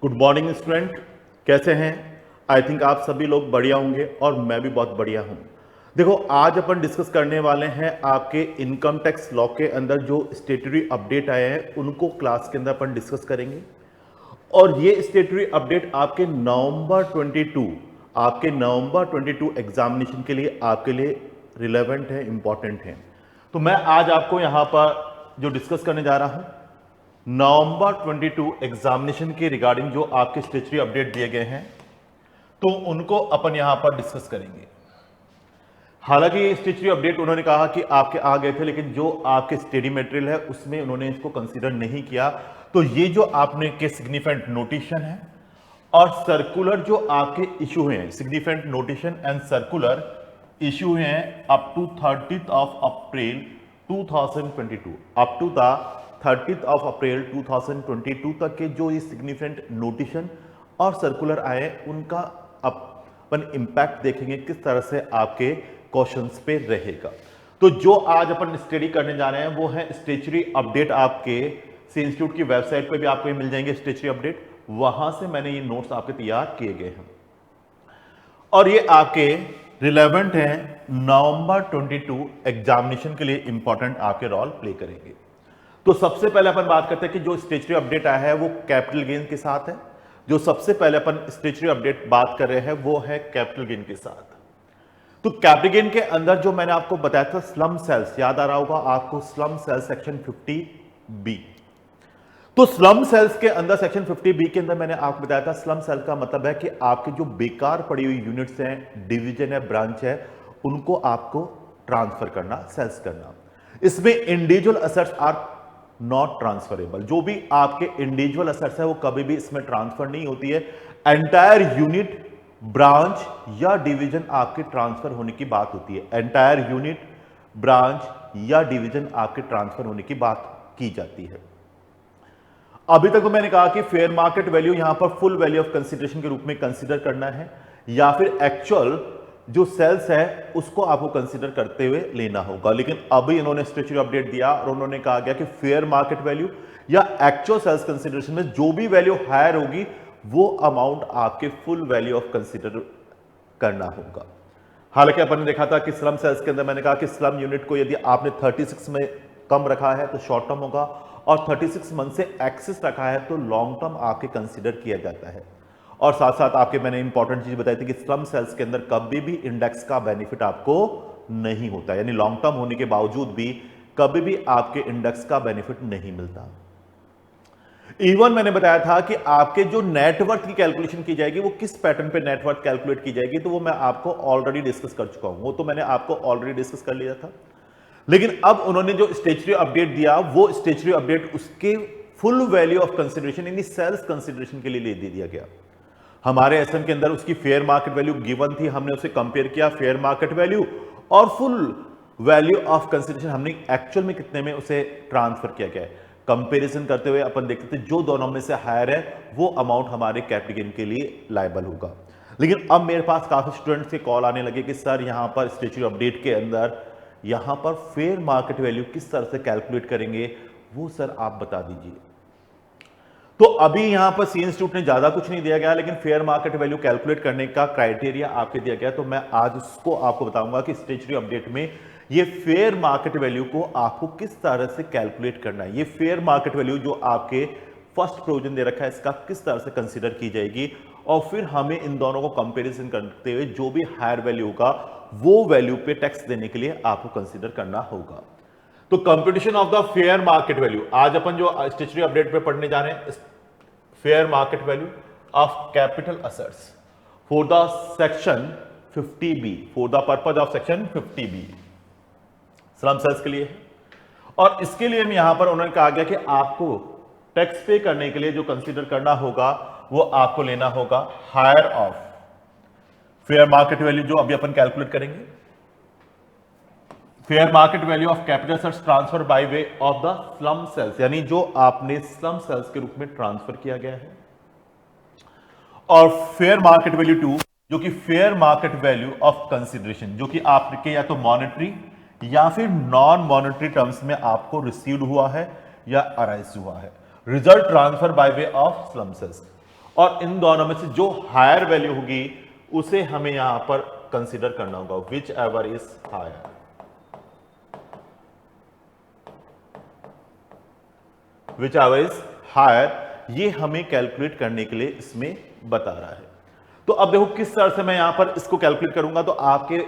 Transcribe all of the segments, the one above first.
Good morning student, कैसे हैं? I think आप सभी लोग बढ़िया होंगे और मैं भी बहुत बढ़िया हूं। देखो, आज अपन डिस्कस करने वाले हैं आपके इनकम टैक्स लॉ के अंदर जो स्टेटरी अपडेट आए हैं उनको क्लास के अंदर अपन डिस्कस करेंगे। और ये स्टेटरी अपडेट आपके नवंबर 22 एग्जामिनेशन के लिए आपके लिए रिलेवेंट है, इंपॉर्टेंट है। तो मैं आज आपको यहां पर जो डिस्कस करने जा रहा हूं नवंबर 22 एग्जामिनेशन के रिगार्डिंग जो आपके स्टेटरी अपडेट दिए गए हैं, तो उनको अपन यहां पर डिस्कस करेंगे। हालांकि ये स्टेटरी अपडेट उन्होंने कहा कि आपके आ गए थे, लेकिन जो आपके स्टडी मटेरियल है उसमें उन्होंने इसको कंसीडर नहीं किया। तो ये जो आपने के सिग्निफिकेंट नोटिशन है और सर्कुलर जो आपके इशू हुए हैं, significant notification and circular issue हुए हैं अप टू 30th ऑफ April 2022, up to the 30th ऑफ अप्रैल 2022 तक के जो ये सिग्निफिकेंट नोटिशन और सर्कुलर आए उनका अपन इंपैक्ट देखेंगे, किस तरह से आपके क्वेश्चंस पे रहेगा। तो जो आज अपन स्टडी करने जा रहे हैं वो है स्टेचरी अपडेट। आपके सी इंस्टीट्यूट की वेबसाइट पे भी आपको मिल जाएंगे स्टेचरी अपडेट, वहां से मैंने ये नोट्स आपके तैयार किए गए हैं और ये आपके रिलेवेंट हैं नवंबर 22 एग्जामिनेशन के लिए इंपॉर्टेंट आपके रोल प्ले करेंगे। तो सबसे पहले अपन बात करते हैं कि जो स्टेचरी अपडेट आया है वो कैपिटल गेन के साथ है। जो सबसे पहले अपन स्टेचरी अपडेट बात कर रहे हैं वो है कैपिटल गेन के साथ। तो कैपिटल गेन के अंदर जो मैंने आपको बताया था स्लम सेल्स, याद आ रहा होगा आपको, स्लम सेल सेक्शन 50B। तो स्लम सेल्स के अंदर सेक्शन 50B के अंदर मैंने आपको बताया था स्लम सेल का मतलब है कि आपके जो बेकार पड़ी हुई यूनिट्स हैं, डिवीजन है, ब्रांच है, उनको आपको ट्रांसफर करना, सेल्स करना। इसमें individual assets are not transferable. जो भी आपके इंडिविजुअल असेट्स है वो कभी भी इसमें ट्रांसफर नहीं होती है। एंटायर यूनिट, ब्रांच या डिवीजन आपके ट्रांसफर होने की बात होती है। एंटायर यूनिट, ब्रांच या डिवीजन आपके ट्रांसफर होने की बात की जाती है। अभी तक तो मैंने कहा कि फेयर मार्केट वैल्यू यहां पर फुल वैल्यू ऑफ कंसीडरेशन के रूप में कंसीडर करना है या फिर एक्चुअल जो सेल्स है उसको आपको कंसीडर करते हुए लेना होगा। लेकिन अभी इन्होंने स्टेचरी अपडेट दिया और उन्होंने कहा गया कि फेयर मार्केट वैल्यू या एक्चुअल सेल्स कंसीडरेशन में जो भी वैल्यू हायर होगी वो अमाउंट आपके फुल वैल्यू ऑफ कंसीडर करना होगा। हालांकि अपन ने देखा था कि स्लम सेल्स के अंदर मैंने कहा कि स्लम यूनिट को यदि आपने 36 में कम रखा है तो शॉर्ट टर्म होगा और 36 मंथ से एक्सेस रखा है तो लॉन्ग टर्म आपके कंसीडर किया जाता है। और साथ साथ आपके मैंने इंपॉर्टेंट चीज बताई थी कि स्लम सेल्स के अंदर कभी भी इंडेक्स का बेनिफिट आपको नहीं होता, यानी लॉन्ग टर्म होने के बावजूद भी कभी भी आपके इंडेक्स का बेनिफिट नहीं मिलता। इवन मैंने बताया था कि आपके जो नेटवर्थ की कैलकुलेशन की जाएगी वो किस पैटर्न पे नेटवर्थ कैलकुलेट की जाएगी, तो वो मैं आपको ऑलरेडी डिस्कस कर चुका हूं, वो तो मैंने आपको ऑलरेडी डिस्कस कर लिया था। लेकिन अब उन्होंने जो स्टेचरी अपडेट दिया वो स्टेचरी अपडेट उसके फुल वैल्यू ऑफ कंसीडरेशन यानी सेल्स कंसीडरेशन के लिए दे दिया गया। हमारे एसएम के अंदर उसकी फेयर मार्केट वैल्यू गिवन थी, हमने उसे कंपेयर किया फेयर मार्केट वैल्यू और फुल वैल्यू ऑफ कंसीडरेशन हमने एक्चुअल में कितने में उसे ट्रांसफर किया गया है। कंपैरिजन करते हुए अपन देखते थे जो दोनों में से हायर है वो अमाउंट हमारे कैपिटल गेन के लिए लायबल होगा। लेकिन अब मेरे पास काफी स्टूडेंट्स के कॉल आने लगे कि सर यहां पर स्टेचरी अपडेट के अंदर यहां पर फेयर मार्केट वैल्यू किस तरह से कैलकुलेट करेंगे, वो सर आप बता दीजिए। तो अभी यहां पर सी इंस्टीट्यूट ने ज्यादा कुछ नहीं दिया गया, लेकिन फेयर मार्केट वैल्यू कैलकुलेट करने का क्राइटेरिया आपके दिया गया। तो मैं आज उसको आपको बताऊंगा कि स्टेचरी अपडेट में ये फेयर मार्केट वैल्यू को आपको किस तरह से कैलकुलेट करना है। ये फेयर मार्केट वैल्यू जो आपके फर्स्ट प्रोविजन दे रखा है इसका किस तरह से कंसीडर की जाएगी और फिर हमें इन दोनों को कंपैरिजन करते हुए जो भी हायर वैल्यू होगा वो वैल्यू पे टैक्स देने के लिए आपको कंसीडर करना होगा। तो computation of the fair market value आज अपन जो स्टेचरी अपडेट पे पढ़ने जा रहे हैं, fair market value of capital assets for the section 50B, for the purpose of section 50B slump sales के लिए है। और इसके लिए यहां पर उन्होंने कहा गया कि आपको टैक्स पे करने के लिए जो कंसीडर करना होगा वो आपको लेना होगा higher of fair market value, जो अभी अपन कैलकुलेट करेंगे, fair market value of capital assets transfer by way of the slump sales, यानी जो आपने स्लम सेल्स के रूप में ट्रांसफर किया गया है, और फेयर मार्केट वैल्यू 2 जो कि fair market value of consideration, जो कि आपके या तो मॉनेटरी या फिर नॉन मॉनेटरी टर्म्स में आपको रिसीव्ड हुआ है या अराइज हुआ है, result transfer by way of slump sales. और इन दोनों में से जो हायर वैल्यू होगी उसे हमें यहां पर कंसीडर करना होगा, whichever is higher. Whichever is higher, ये हमें कैलकुलेट करने के लिए इसमें बता रहा है। तो अब देखो किस तरह से मैं यहां पर इसको कैलकुलेट करूंगा। तो आपके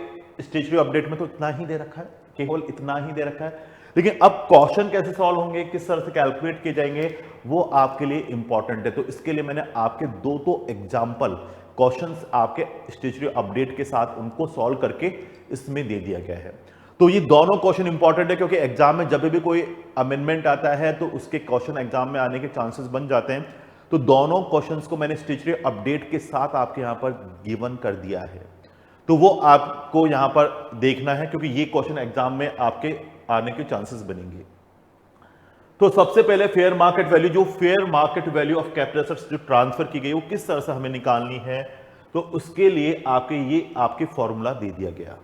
स्टेशनरी अपडेट में तो इतना ही दे रखा है, केवल इतना ही दे रखा है, लेकिन अब क्वेश्चन कैसे सॉल्व होंगे, किस तरह से कैलकुलेट किए जाएंगे, वो आपके लिए इंपॉर्टेंट है। तो इसके लिए मैंने आपके दो एग्जाम्पल क्वेश्चंस आपके स्टेशनरी अपडेट के साथ उनको सॉल्व करके इसमें दे दिया गया है। तो ये दोनों क्वेश्चन इंपॉर्टेंट है, क्योंकि एग्जाम में जब भी कोई अमेंडमेंट आता है तो उसके क्वेश्चन एग्जाम में आने के चांसेस बन जाते हैं। तो दोनों क्वेश्चंस को मैंने स्टेशनरी अपडेट के साथ आपके यहां पर गिवन कर दिया है, तो वो आपको यहां पर देखना है, क्योंकि ये क्वेश्चन एग्जाम में आपके आने के चांसेस बनेंगे। तो सबसे पहले फेयर मार्केट वैल्यू, जो fair market value of capital assets जो ट्रांसफर की गई वो किस तरह से हमें निकालनी है, तो उसके लिए आपके फॉर्मूला दे दिया गया।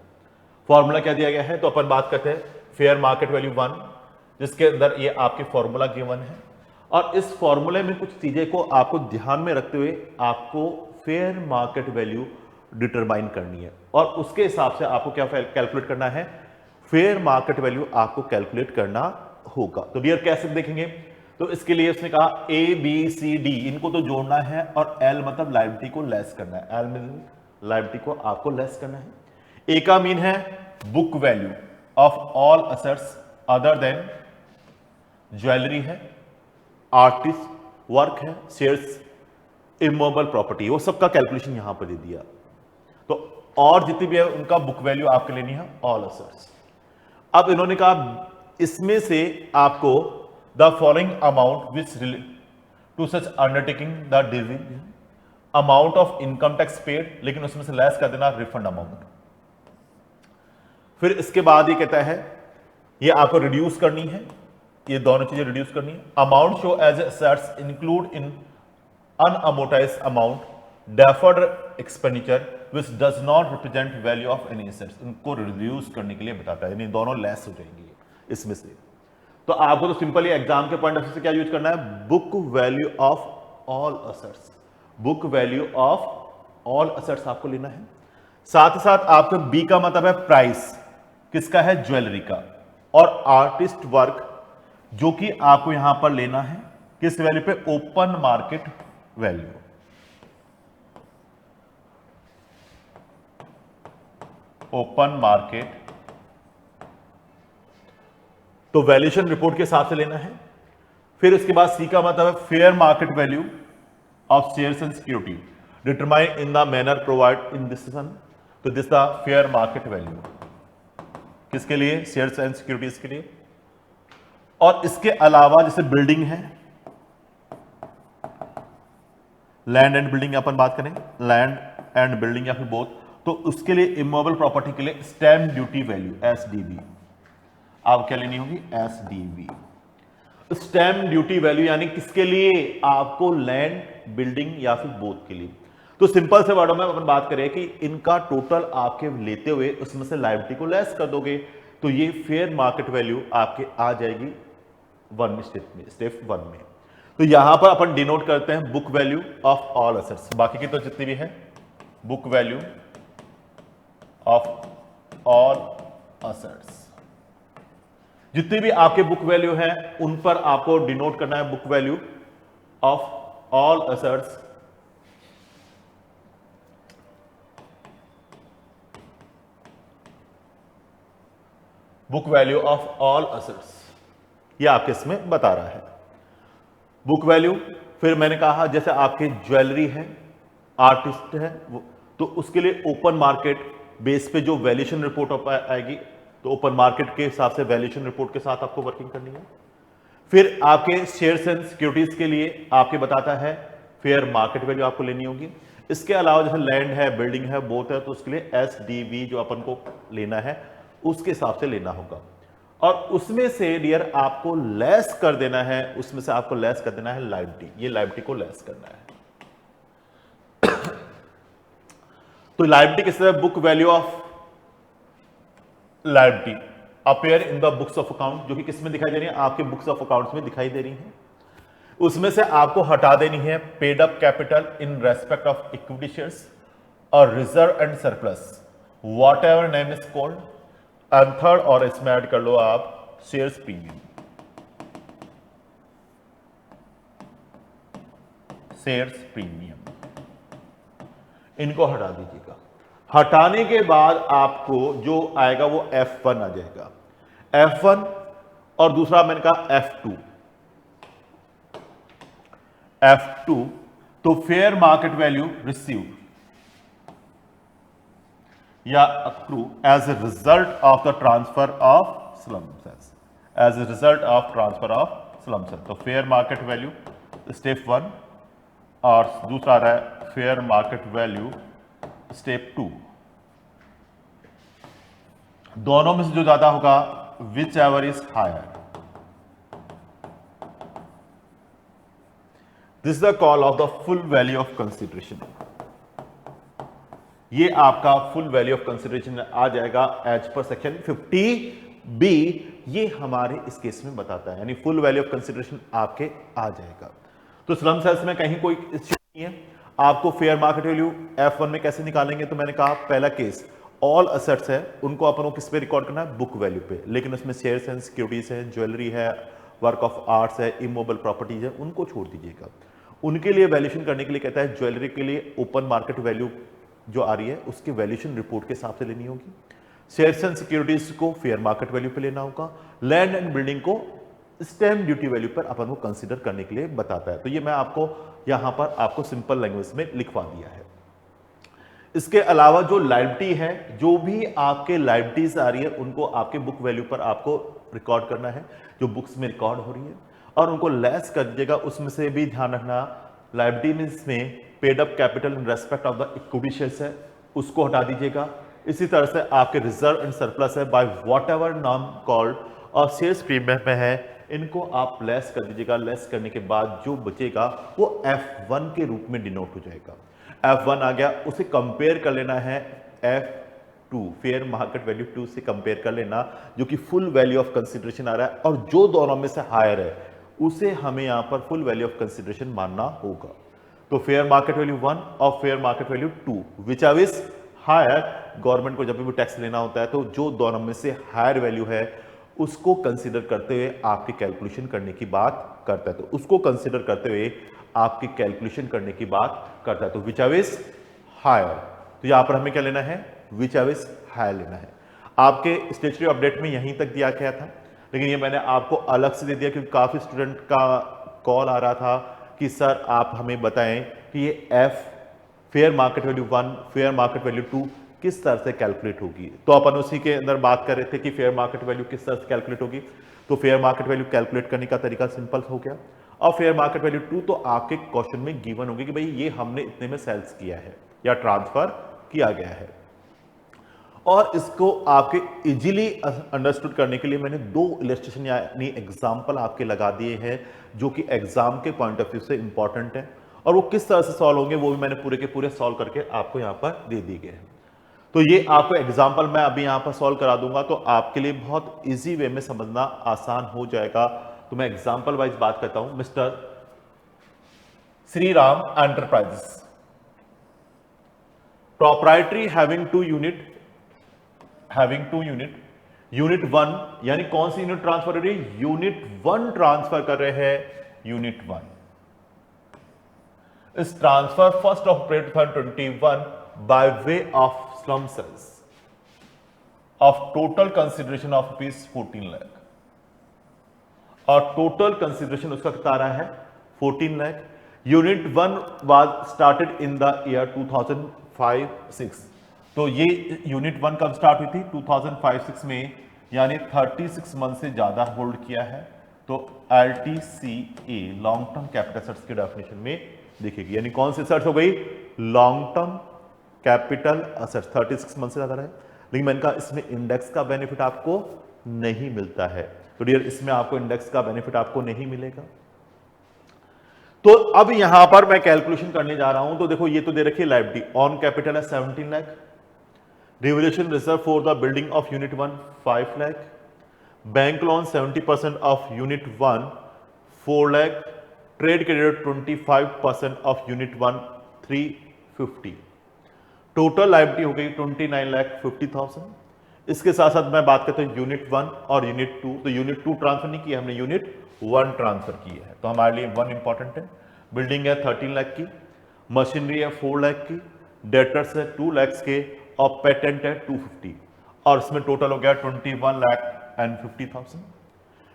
फॉर्मूला क्या दिया गया है, तो अपन बात करते हैं फेयर मार्केट वैल्यू 1, जिसके अंदर ये आपके फॉर्मूला गिवन है। और इस फॉर्मूले में कुछ चीजें को आपको ध्यान में रखते हुए आपको फेयर मार्केट वैल्यू डिटरमाइन करनी है, और उसके हिसाब से आपको क्या कैलकुलेट करना है, फेयर मार्केट वैल्यू आपको कैलकुलेट करना होगा। तो डियर कैसे देखेंगे, तो इसके लिए उसने कहा ए बी सी डी इनको तो जोड़ना है, और एल मतलब लायबिलिटी को लेस करना है, एल मतलब लायबिलिटी को आपको लेस करना है। ए का मीन है book value of all assets other than jewellery है, आर्टिस्ट वर्क है, शेयर्स, इमूवेबल प्रॉपर्टी, वो सबका कैलकुलेशन यहां पर दे दिया। तो और जितनी भी है उनका बुक वैल्यू आपके लेनी है, ऑल असेट्स। अब इन्होंने कहा इसमें से आपको the following amount which to such undertaking the division amount of income tax paid, लेकिन उसमें से लेस कर देना रिफंड अमाउंट। फिर इसके बाद ये कहता है ये आपको रिड्यूस करनी है, ये दोनों चीजें रिड्यूस करनी है। Amount show as assets include in unamortized amount deferred expenditure which does not represent value of any assets, इनको रिड्यूस करने के लिए बताता है, यानी दोनों लेस हो जाएंगी इसमें से। तो आपको तो सिंपली एग्जाम के पॉइंट ऑफ व्यू से क्या यूज करना है, book value of all assets, book value of all assets आपको लेना है। साथ ही साथ आपको बी का मतलब है प्राइस, किसका है, ज्वेलरी का, और आर्टिस्ट वर्क जो कि आपको यहां पर लेना है किस वैल्यू पे, open market value. Open market, तो वैल्यूएशन रिपोर्ट के हिसाब से लेना है। फिर उसके बाद सी का मतलब है fair market value of shares and security determine in the manner provide in this session, तो this the fair market value किसके लिए, शेयर्स एंड सिक्योरिटीज के लिए। और इसके अलावा जैसे बिल्डिंग है, लैंड एंड बिल्डिंग अपन बात करें, लैंड एंड बिल्डिंग या फिर बोथ, तो उसके लिए इमूवेबल प्रॉपर्टी के लिए स्टैम्प ड्यूटी वैल्यू एसडीबी आप क्या लेनी होगी, एसडीबी। स्टैम्प ड्यूटी वैल्यू यानी किसके लिए, आपको लैंड, बिल्डिंग या फिर बोथ के लिए। तो सिंपल से वर्डों में अपन बात करें कि इनका टोटल आपके लेते हुए उसमें से लायबिलिटी को लेस कर दोगे, तो ये फेयर मार्केट वैल्यू आपके आ जाएगी स्टेप वन में। तो यहां पर अपन डिनोट करते हैं book value of all assets, बाकी की तो जितनी भी है book value of all assets, जितनी भी आपके बुक वैल्यू है उन पर आपको डिनोट करना है book value of all assets book value of all assets, ये आपके इसमें बता रहा है बुक वैल्यू। फिर मैंने कहा जैसे आपके ज्वेलरी है, आर्टिस्ट है, तो उसके लिए ओपन मार्केट बेस पे जो वैल्यूएशन रिपोर्ट आएगी, तो ओपन मार्केट के हिसाब से वैल्यूएशन रिपोर्ट के साथ आपको वर्किंग करनी है। फिर आपके शेयर्स एंड सिक्योरिटीज के लिए आपके बताता है फेयर मार्केट वैल्यू आपको लेनी होगी। इसके अलावा जैसे लैंड है, बिल्डिंग है, बोथ है, तो उसके लिए एसडीवी जो अपन को लेना है उसके हिसाब से लेना होगा। और उसमें से डियर आपको लेस कर देना है, उसमें से आपको लेस कर देना है लायबिलिटी, ये लायबिलिटी को लेस करना है। तो लायबिलिटी किस तरह, book value of liability appear in the books of account, जो कि किस में दिखाई दे रही है, आपके बुक्स ऑफ अकाउंट्स में दिखाई दे रही है। उसमें से आपको हटा देनी है paid up capital in respect of equity shares और reserve and surplus, whatever name is called, and third और इसमें ऐड कर लो आप शेयर्स प्रीमियम, शेयर्स प्रीमियम, इनको हटा दीजिएगा। हटाने के बाद आपको जो आएगा वो F1 आ जाएगा, F1 और दूसरा मैंने कहा F2, F2 तो fair market value received or accrue as a result of the transfer of slump sales, as a result of transfer of slump sale. तो फेयर मार्केट वैल्यू स्टेप 1 और दूसरा आ रहा है फेयर मार्केट वैल्यू स्टेप 2। दोनों में से जो ज्यादा होगा whichever is higher, this is the call of the full value of consideration. ये आपका फुल वैल्यू ऑफ कंसिडरेशन आ जाएगा एज पर सेक्शन 50B, ये हमारे इस केस में बताता है, यानी फुल वैल्यू ऑफ कंसिडरेशन आपके आ जाएगा। तो स्लम सेल्स में कहीं कोई इश्यू नहीं है। आपको फेयर मार्केट वैल्यू F1 में कैसे निकालेंगे, तो मैंने कहा पहला केस ऑल असेट्स है उनको अपन को किस पे रिकॉर्ड करना है, बुक वैल्यू पे, लेकिन उसमें शेयर्स एंड सिक्योरिटीज है, ज्वेलरी है, वर्क ऑफ आर्ट्स है, इमोबल प्रॉपर्टीज है, उनको छोड़ दीजिएगा। उनके लिए वैल्यूएशन करने के लिए कहता है ज्वेलरी के लिए ओपन मार्केट वैल्यू जो आ रही है उसकी वैल्यूएशन रिपोर्ट के हिसाब से लेनी होगी, शेयर्स एंड सिक्योरिटीज को फेयर मार्केट वैल्यू पे लेना होगा, लैंड एंड बिल्डिंग को स्टैम्प ड्यूटी वैल्यू पर अपन को कंसीडर करने के लिए बताता है। तो ये मैं आपको यहां पर आपको सिंपल लैंग्वेज में लिखवा दिया है। इसके अलावा जो लायबिलिटी है, जो भी आपके लायबिलिटीज आ रही है उनको आपके बुक वैल्यू पर आपको रिकॉर्ड करना है, जो बुक्स में रिकॉर्ड हो रही है, और उनको लेस कर दीजिएगा। उसमें से भी ध्यान रखना लायबिलिटीज में paid up capital in respect of the equity shares है, उसको हटा दीजिएगा। इसी तरह से आपके रिजर्व एंड सरप्लस है बाय वॉट एवर नाम कॉल्ड, और शेयर्स प्रीमियम में है, इनको आप लेस कर दीजिएगा। लेस करने के बाद जो बचेगा वो F1 के रूप में डिनोट हो जाएगा। F1 आ गया, उसे कंपेयर कर लेना है F2 फेयर मार्केट वैल्यू 2 से कंपेयर कर लेना, जो कि फुल वैल्यू ऑफ कंसिडरेशन आ रहा है, और जो दोनों में से हायर है उसे हमें यहां पर फुल वैल्यू ऑफ कंसिडरेशन मानना होगा। तो फेयर मार्केट वैल्यू 1 और fair market value 2 which are is higher, government को जब भी टैक्स लेना होता है तो जो दोनों में से हायर वैल्यू है उसको कंसीडर करते हुए आपकी कैलकुलेशन करने की बात करता है। तो उसको कंसीडर करते हुए आपकी कैलकुलेशन करने की बात करता है। तो विच आर इज हायर, तो यहां पर हमें क्या लेना है, विच आर इज हायर लेना है। आपके स्टेचुटरी अपडेट में यहीं तक दिया गया था, लेकिन ये मैंने आपको अलग से दे दिया क्योंकि काफी स्टूडेंट का कॉल आ रहा था कि सर आप हमें बताएं कि ये F fair market value 1 fair market value 2 किस तरह से कैलकुलेट होगी। तो अपन उसी के अंदर बात कर रहे थे कि फेयर मार्केट वैल्यू किस तरह से कैलकुलेट होगी। तो फेयर मार्केट वैल्यू कैलकुलेट करने का तरीका सिंपल हो गया, और फेयर मार्केट वैल्यू 2 तो आपके क्वेश्चन में गिवन होगी कि भाई ये हमने इतने में सेल्स किया है या ट्रांसफर किया गया है। और इसको आपके इजीली अंडरस्टूड करने के लिए मैंने 2 इलस्ट्रेशन यानी एग्जांपल आपके लगा दिए हैं, जो कि एग्जाम के पॉइंट ऑफ व्यू से इंपॉर्टेंट है, और वो किस तरह से सॉल्व होंगे वो भी मैंने पूरे के पूरे सॉल्व करके आपको यहां पर दे दिए गए हैं। तो ये आपको एग्जाम्पल मैं अभी यहां पर सॉल्व करा दूंगा, तो आपके लिए बहुत इजी वे में समझना आसान हो जाएगा। तो मैं एग्जाम्पल वाइज बात करता हूं। Mister Shri Ram enterprises, proprietary having 2 unit, unit 1 यानी कौन सी यूनिट ट्रांसफर हो रही है, यूनिट 1 ट्रांसफर कर रहे हैं, यूनिट 1 इस transfer 1 April 2021 by way of slum cells of total consideration of ₹14 lakh, और टोटल कंसिडरेशन उसका कितना आ रहा है 14 lakh. Unit 1 was started in the year 2005-06, तो ये यूनिट 1 कब स्टार्ट हुई थी 2005-06 में, यानी 36 मंथ से ज्यादा होल्ड किया है। तो LTCA long term capital assets की डेफिनेशन में दिखेगी, यानी कौन सी एसेट्स हो गई, long term capital assets 36 month से ज्यादा रहे। लेकिन मैंने कहा इसमें इंडेक्स का बेनिफिट आपको नहीं मिलता है, तो डियर इसमें आपको इंडेक्स का बेनिफिट आपको नहीं मिलेगा। तो अब यहां पर मैं कैलकुलेशन करने जा रहा हूं। तो देखो ये तो दे रखी है लायबिलिटी, ऑन कैपिटल है 17 lakh, revolution reserve for the building of unit 1 5 lakh, bank loan 70% of unit 1 4 lakh, trade credit 25% of unit 1 350, total liability हो गई 29,50,000। इसके साथ साथ मैं बात करता हूं यूनिट 1 और यूनिट 2, तो यूनिट 2 ट्रांसफर नहीं किया हमने, यूनिट 1 ट्रांसफर की है, तो हमारे लिए 1 इंपॉर्टेंट है। बिल्डिंग है 13 लाख की, मशीनरी है 4 लाख की, डेटर्स है 2 लाख के, और पेटेंट है 250, और इसमें टोटल हो गया 21,50,000।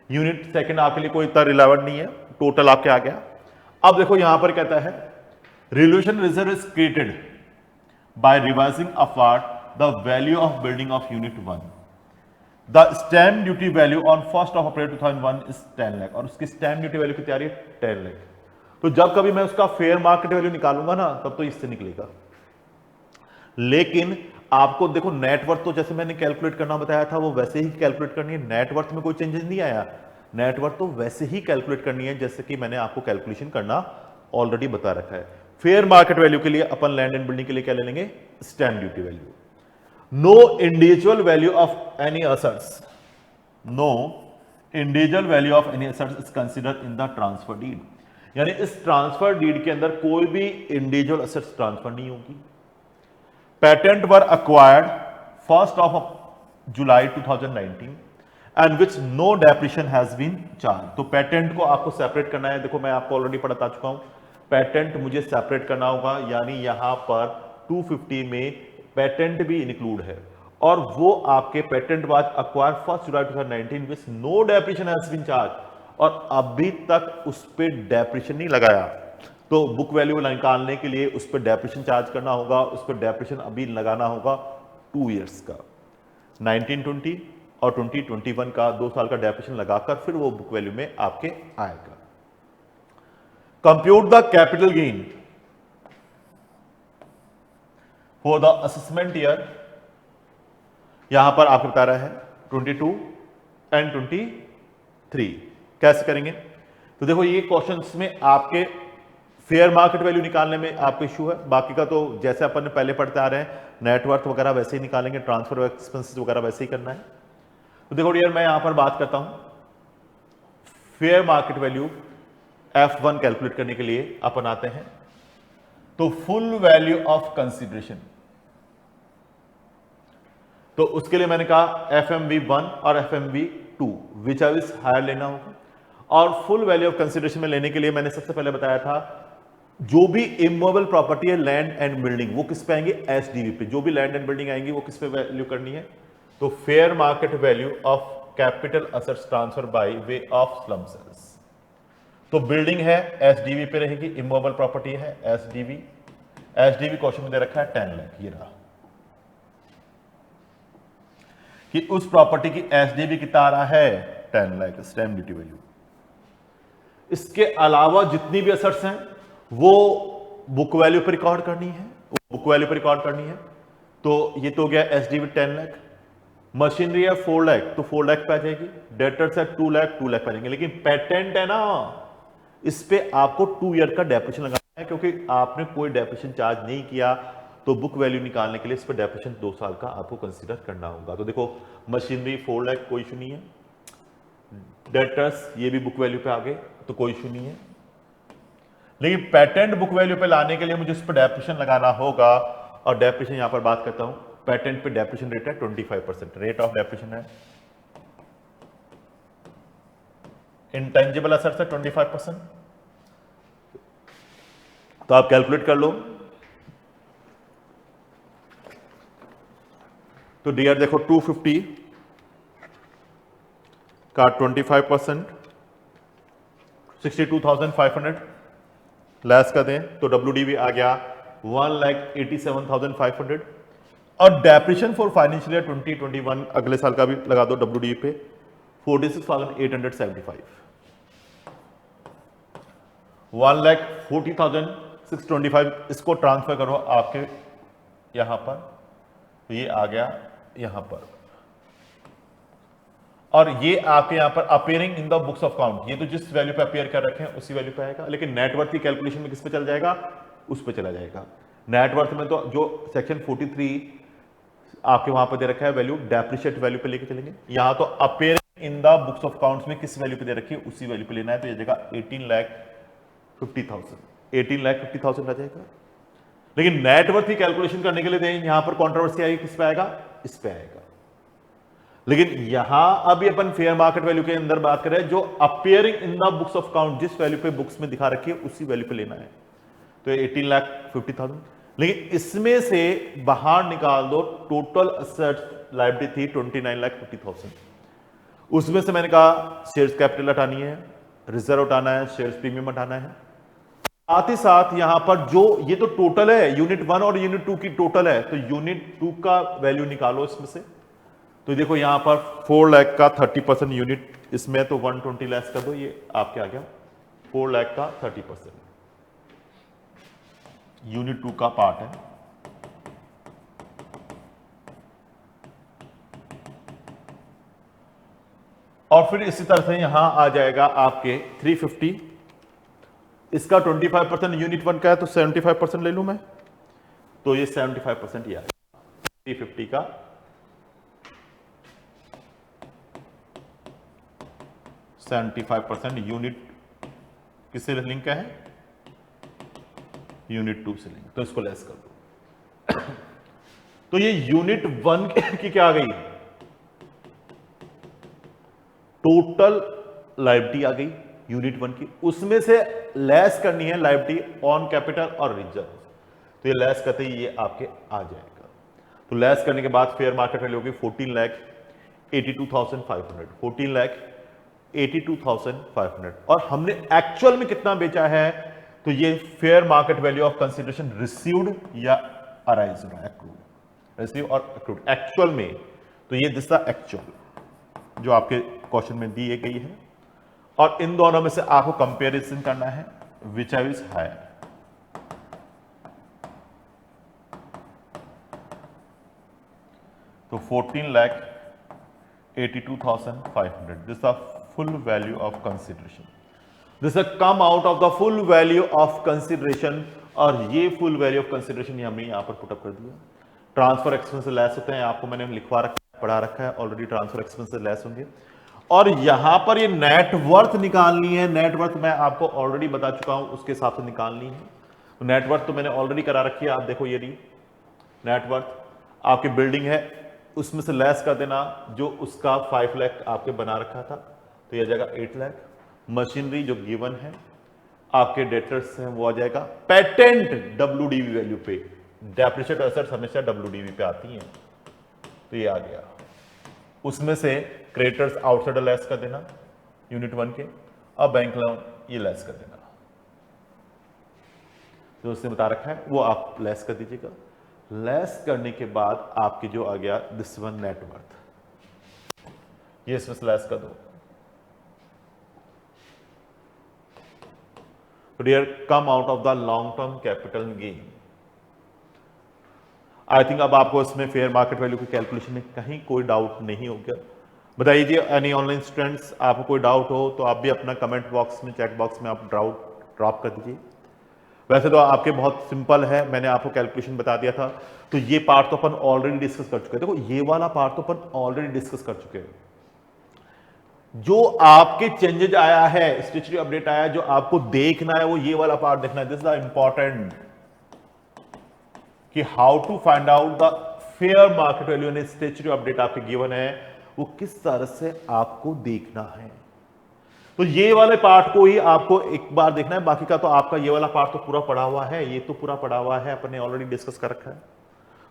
यूनिट सेकंड आपके लिए कोई इतना रिलेवेंट नहीं है, टोटल आपके आ गया। अब देखो यहां पर कहता है revolution reserve is created by revising upward the value of building of unit 1। The stamp duty value on 1 April 2001 is 10 lakh, और उसकी स्टैम्प ड्यूटी वैल्यू कितनी आ रही है 10 लाख। तो जब कभी मैं उसका फेयर मार्केट वैल्यू निकालूंगा ना, तब तो इससे निकलेगा। लेकिन आपको देखो नेटवर्थ तो जैसे मैंने कैलकुलेट करना बताया था वो वैसे ही कैलकुलेट करनी है, नेटवर्थ में कोई चेंजेस नहीं आया, नेटवर्थ तो वैसे ही कैलकुलेट करनी है जैसे कि मैंने आपको कैलकुलेशन करना ऑलरेडी बता रखा है। फेयर मार्केट वैल्यू के लिए अपन लैंड एंड बिल्डिंग के लिए क्या ले लेंगे, stamp duty value. No individual value of any assets, no individual value of any assets is considered in the transfer deed, यानी इस ट्रांसफर डीड के अंदर कोई भी इंडिविजुअल असेट्स ट्रांसफर नहीं होगी। Patent were acquired 1 July 2019 and which no depreciation has been charge. तो patent को आपको सेपरेट करना है, देखो मैं आपको ऑलरेडी पढ़ा चुका हूं, पेटेंट मुझे सेपरेट करना होगा, यानी यहां पर 250 में पेटेंट भी इंक्लूड है, और वो आपके patent was acquire 1 July 2019 which no depreciation has been charge, और अभी तक उस पर डेप्रिशन नहीं लगाया, तो बुक वैल्यू निकालने के लिए उस पर डेप्रिशन चार्ज करना होगा, उस पर डेप्रिशन अभी लगाना होगा 2 इयर्स का, 1920 और 2021 का 2 साल का डेप्रिशन लगाकर फिर वो बुक वैल्यू में आपके आएगा। Compute the capital gain for the assessment year, यहां पर आपको बता रहा है 22 एंड 23 कैसे करेंगे। तो देखो ये क्वेश्चंस में आपके फेयर मार्केट वैल्यू निकालने में आपको इशू है, बाकी का तो जैसे अपन ने पहले पढ़ते आ रहे हैं, नेटवर्थ वगैरह वैसे ही निकालेंगे, ट्रांसफर एक्सपेंसेस वगैरह वैसे ही करना है। तो देखो यार मैं यहां पर बात करता हूं fair market value F1 calculate करने के लिए अपन आते हैं, तो फुल वैल्यू ऑफ कंसीडरेशन, तो उसके लिए मैंने कहा FMV1 और FMV2 विच इज हायर लेना होगा, और फुल वैल्यू ऑफ कंसीडरेशन में लेने के लिए मैंने सबसे पहले बताया था जो भी इमूवेबल प्रॉपर्टी है लैंड एंड बिल्डिंग वो किस पे आएंगे, SDV पे, जो भी लैंड एंड बिल्डिंग आएंगी वो किस पे वैल्यू करनी है, तो fair market value of capital assets transfer by way of slump sales. तो बिल्डिंग है SDV पे रहेगी, इमूवेबल प्रॉपर्टी है SDV क्वेश्चन में दे रखा है 10 लाख, ये रहा कि उस प्रॉपर्टी की SDV कितना आ रहा है 10 लाख स्टैम्प ड्यूटी वैल्यू। इसके अलावा जितनी भी असेट्स हैं वो बुक वैल्यू पर रिकॉर्ड करनी है, बुक वैल्यू पर रिकॉर्ड करनी है, तो ये तो हो गया SDV 10 लाख, मशीनरी है 4 लाख तो 4 लाख पे आ जाएगी, डेटर्स है 2 लाख पे आ जाएंगे, लेकिन पेटेंट है ना इस पे आपको 2 ईयर का डेप्रिशन लगाना है, क्योंकि आपने कोई डेप्रिशन चार्ज नहीं किया, तो बुक वैल्यू निकालने के लिए इस पर डेप्रिशन 2 साल का आपको कंसीडर करना होगा। तो देखो मशीनरी 4 लाख कोई इशू नहीं है, डेटर्स ये भी बुक वैल्यू पे आ गए तो कोई इशू नहीं है, लेकिन पेटेंट बुक वैल्यू पे लाने के लिए मुझे इस पर डेप्रिशन लगाना होगा, और डेप्रिशन यहां पर बात करता हूं, पेटेंट पे डेप्रिशन रेट है 25%, रेट ऑफ डेप्रिशन है, इंटेंजिबल असेट्स है 25%, तो आप कैलकुलेट कर लो। तो डियर देखो 250 का 25% 62,500 लेस कर दें तो WDV आ गया 1,87,500, और डेप्रिशन फॉर फाइनेंशियल ईयर 2021 अगले साल का भी लगा दो WDV पे 46,875, 1,40,625, इसको ट्रांसफर करो आपके यहां पर, तो ये आ गया यहां पर, और ये आपके यहां पर appearing in the books of count, ये तो जिस वैल्यू पे अपेयर कर रखे हैं उसी वैल्यू पे आएगा, लेकिन नेटवर्थ की कैलकुलेशन में किस पे चल जाएगा, उस पे चला जाएगा। नेटवर्थ में तो जो सेक्शन 43 आपके वहां पर दे रखा है वैल्यू डेप्रिशिएट वैल्यू पे लेके चलेंगे, यहां तो appearing in the books of counts में किस वैल्यू पे दे रखी है उसी वैल्यू पे लेना है, तो ये जगह 50,000, 18,50,000 आ जाएगा। लेकिन नेटवर्थ की कैलकुलेशन करने के लिए दें, यहां पर कंट्रोवर्सी आएगी, किस पे आएगा, इस पे आएगा। लेकिन यहां अभी अपन फेयर मार्केट वैल्यू के अंदर बात करें, जो appearing in the books of account, जिस वैल्यू पे बुक्स में दिखा रखी है उसी वैल्यू पे लेना है। तो 18,50,000, लेकिन इसमें से बाहर निकाल दो, टोटल असेट्स लायबिलिटी थी 29,50,000। उसमें से मैंने कहा शेयर्स कैपिटल हटानी है, रिजर्व हटाना है, शेयर्स प्रीमियम हटाना है। साथ ही साथ यहां पर जो ये तो टोटल है, यूनिट 1 और यूनिट 2 की टोटल है, तो यूनिट 2 का वैल्यू निकालो इसमें से। तो देखो यहां पर 4 लाख का 30% यूनिट, इसमें तो 120 लाख कर दो, ये आपके आ गया 4 लाख का 30%, यूनिट 2 का पार्ट है। और फिर इसी तरह से यहां आ जाएगा आपके 350, इसका 25% यूनिट 1 का है, तो 75% ले लूं मैं, तो ये 75% ही आएगा 350 का। 75% यूनिट किससे लिंक है, यूनिट 2 से लिंक, तो इसको लेस कर दो। तो ये यूनिट 1 की क्या आ गई, टोटल लायबिलिटी आ गई यूनिट 1 की, उसमें से लेस करनी है लायबिलिटी ऑन कैपिटल और रिजर्व, तो ये लेस करते ही ये आपके आ जाएगा। तो लेस करने के बाद फेयर मार्केट वैल्यू होगी 14,82,500, 14,82,500। और हमने एक्चुअल में कितना बेचा है, तो ये fair market value of consideration received या अराइज हो रहा है, एक्रूड, रिसीव और एक्रूड एक्चुअल में, तो ये दिस द एक्चुअल जो आपके क्वेश्चन में दी गई है। और इन दोनों में से आपको कंपैरिजन करना है, विच इज हायर। तो 14,82,500, this the full value of consideration, this come out of the full value of consideration. और ये फुल वैल्यू ऑफ कंसिडरेशन हमने यहां पर पुटअप कर दिया। ट्रांसफर एक्सपेंस लेस होते हैं, आपको मैंने लिखवा रखा है, पढ़ा रखा है ऑलरेडी, ट्रांसफर एक्सपेंस लेस होंगे। और यहां पर ये नेटवर्थ निकालनी है, नेटवर्थ मैं आपको ऑलरेडी बता चुका हूं, उसके हिसाब से निकालनी है। तो नेटवर्थ तो मैंने ऑलरेडी करा रखी है, आप देखो ये रही नेटवर्थ, आपकी बिल्डिंग है उसमें से लेस कर देना जो उसका 5 लाख आपके बना रखा था, तो यह जाएगा 8 लाख। मशीनरी जो गिवन है, आपके डेटर्स हैं वो आ जाएगा पेटेंट WDV वैल्यू पे, डेप्रिशिएट एसेट्स हमेशा WDV पे आती हैं, तो ये आ गया। उसमें से क्रेडिटर्स आउटसाइड लेस कर देना यूनिट 1 के, और बैंक लोन ये लेस कर देना, जो उसने बता रखा है वो आप लेस कर दीजिएगा। लेस करने के बाद आपके जो आ गया दिस वन नेटवर्थ, ये इसमें से लेस कर दो। तो dear come out of the long term capital gain. I think अब आपको इसमें फेयर मार्केट वैल्यू की कैलकुलेशन में कहीं कोई डाउट नहीं हो गया। बताइए एनी ऑनलाइन स्टूडेंट्स, आपको कोई डाउट हो तो आप भी अपना कमेंट बॉक्स में, चैट बॉक्स में आप डाउट ड्रॉप कर दीजिए। वैसे तो आपके बहुत सिंपल है, मैंने आपको कैलकुलेशन बता दिया था। तो ये पार्ट तो अपन ऑलरेडी डिस्कस कर चुके हैं। देखो ये वाला पार्ट तो अपन ऑलरेडी डिस्कस कर चुके हैं। जो आपके चेंजेज आया है, स्टैट्यूटरी अपडेट आया है, जो आपको देखना है वो ये वाला पार्ट देखना है। दिस इज द इंपॉर्टेंट कि how to find out the fair market value and statutory update आपके गिवन है, वो किस तरह से आपको देखना है। तो ये वाले पार्ट को ही आपको एक बार देखना है, बाकी का तो आपका ये वाला पार्ट तो पूरा पड़ा हुआ है, ये तो पूरा पड़ा हुआ है, अपने ऑलरेडी डिस्कस कर रखा है,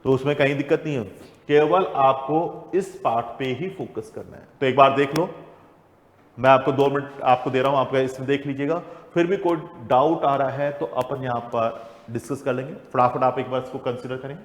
तो उसमें कहीं दिक्कत नहीं है। केवल आपको इस पार्ट पे ही फोकस करना है। तो एक बार देख लो, मैं आपको 2 मिनट आपको दे रहा हूं, आपका इसमें देख लीजिएगा। फिर भी कोई डाउट आ रहा है तो अपन यहां पर डिस्कस कर लेंगे। फटाफट आप एक बार इसको कंसिडर करें।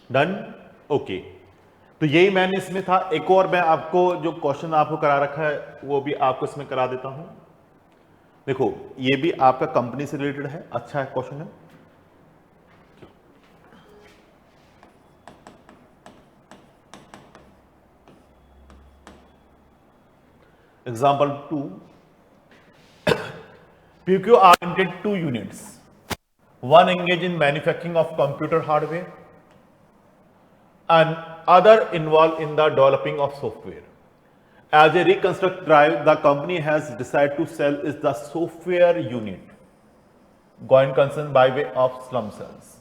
Done, okay. तो यही मैंने इसमें था। एक और मैं आपको जो क्वेश्चन आपको करा रखा है वो भी आपको इसमें करा देता हूं। देखो ये भी आपका कंपनी से रिलेटेड है, अच्छा है क्वेश्चन है। Example 2, PQR Limited 2 units. One engaged in manufacturing of computer hardware and other involved in the developing of software. As a reconstruct drive, the company has decided to sell is the software unit going concern by way of slum cells.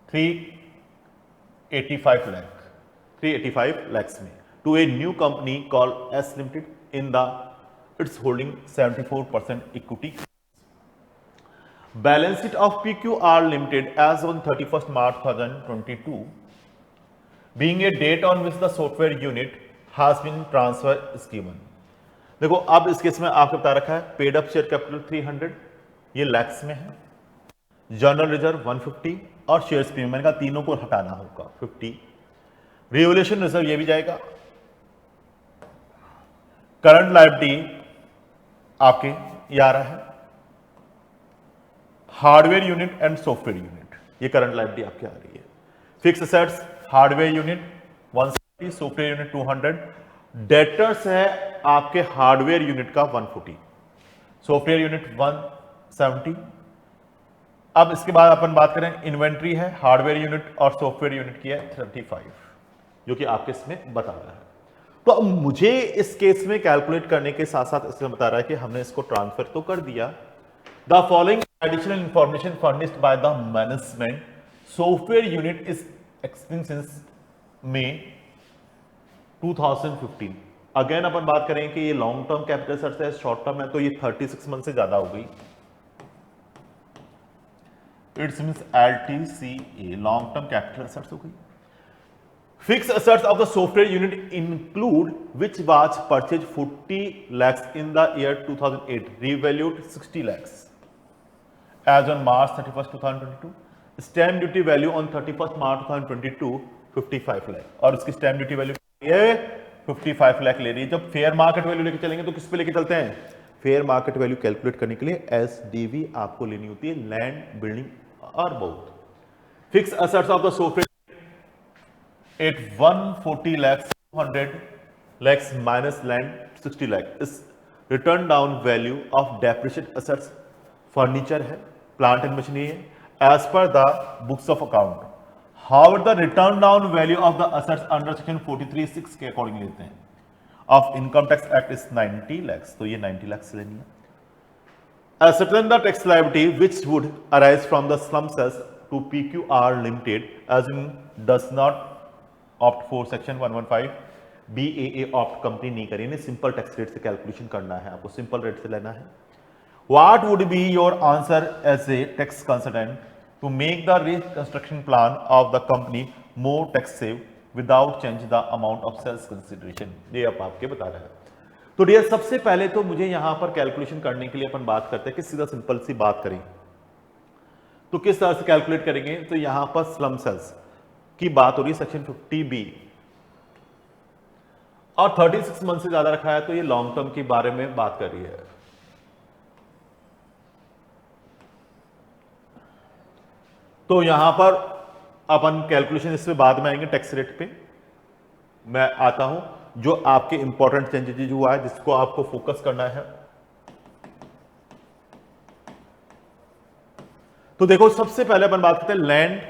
385 lakhs में to a new company called S Limited in the it's holding 74% equity. Balance sheet of PQR Limited as on 31st March 2022 being a date on which the software unit has been transferred is given. देखो अब इस case में आपको बता रखा है paid up share capital 300 ये लैक्स में है, जर्नल रिजर्व 150 और शेयर्स प्रीमियम मैंने कहा तीनों को हटाना होगा 50, रिवोल्यूशन रिजर्व ये भी जाएगा, करंट लायबिलिटी आपके ये आ रहा है, hardware unit and software unit ये करंट लायबिलिटी आपकी आ रही है, fix assets hardware unit 170, software unit 200, debtors है आपके हार्डवेयर यूनिट का 140, सॉफ्टवेयर यूनिट 170। अब इसके बाद अपन बात करें इन्वेंट्री है हार्डवेयर यूनिट और सॉफ्टवेयर यूनिट की है 35 जो कि आपके इसमें बता रहा है। तो अब मुझे इस केस में कैलकुलेट करने के साथ साथ इसमें बता रहा है कि हमने इसको ट्रांसफर तो कर दिया। The following additional information furnished by the management software unit is expense since May 2015। Again अपन बात करें कि ये लॉन्ग टर्म कैपिटल सर्च है, शॉर्ट टर्म है, तो ये 36 मंथ से ज्यादा हो गई। It's means LTCA long term capital सर्च हो गई। Fixed assets of the software unit include which was purchased 40 lakhs in the year 2008, revalued 60 lakhs as on March 31st, 2022. Stamp duty value on 31st March 2022 55 lakh और इसकी stamp duty value ये 55 लाख ले रही है। जब फेयर मार्केट वैल्यू लेके चलेंगे तो किस पे लेके चलते हैं? फेयर मार्केट वैल्यू कैलकुलेट करने के लिए SDV आपको लेनी होती है, लैंड बिल्डिंग और both. Fix assets of the software at 140 lakhs 200 lakhs minus land 60 lakh is return down value of depreciated assets, furniture है, plant and machinery है, as per the books of account. However, the return down value of the assets under section 43(6) के according लेते हैं of income tax act is 90 lakhs, तो ये 90 lakhs लेनी है। Ascertain the tax liability which would arise from the slum cells to PQR Limited as in does not opt for section 115 BAA opt company नहीं करी, इन्हें simple tax rate से calculation करना है, आपको सिंपल रेट से लेना है। What would be your answer as a tax consultant to make the reconstruction plan of the company more tax save without change the amount of sales consideration, ये अब आपके बता रहा है। तो डियर सबसे पहले तो मुझे यहां पर कैलकुलेशन करने के लिए अपन बात करते हैं कि सीधा सिंपल सी बात करें तो किस तरह से कैलकुलेट करेंगे। तो यहां पर स्लम सेल्स की बात हो रही है सेक्शन 50B और 36 मंथ से ज्यादा रखा है तो ये लॉन्ग टर्म के बारे में बात कर रही है। तो यहां पर अपन कैलकुलेशन इसमें बाद में आएंगे टैक्स रेट पे। मैं आता हूं जो आपके इंपॉर्टेंट चेंजेस जो हुआ है जिसको आपको फोकस करना है। तो देखो सबसे पहले अपन बात करते हैं लैंड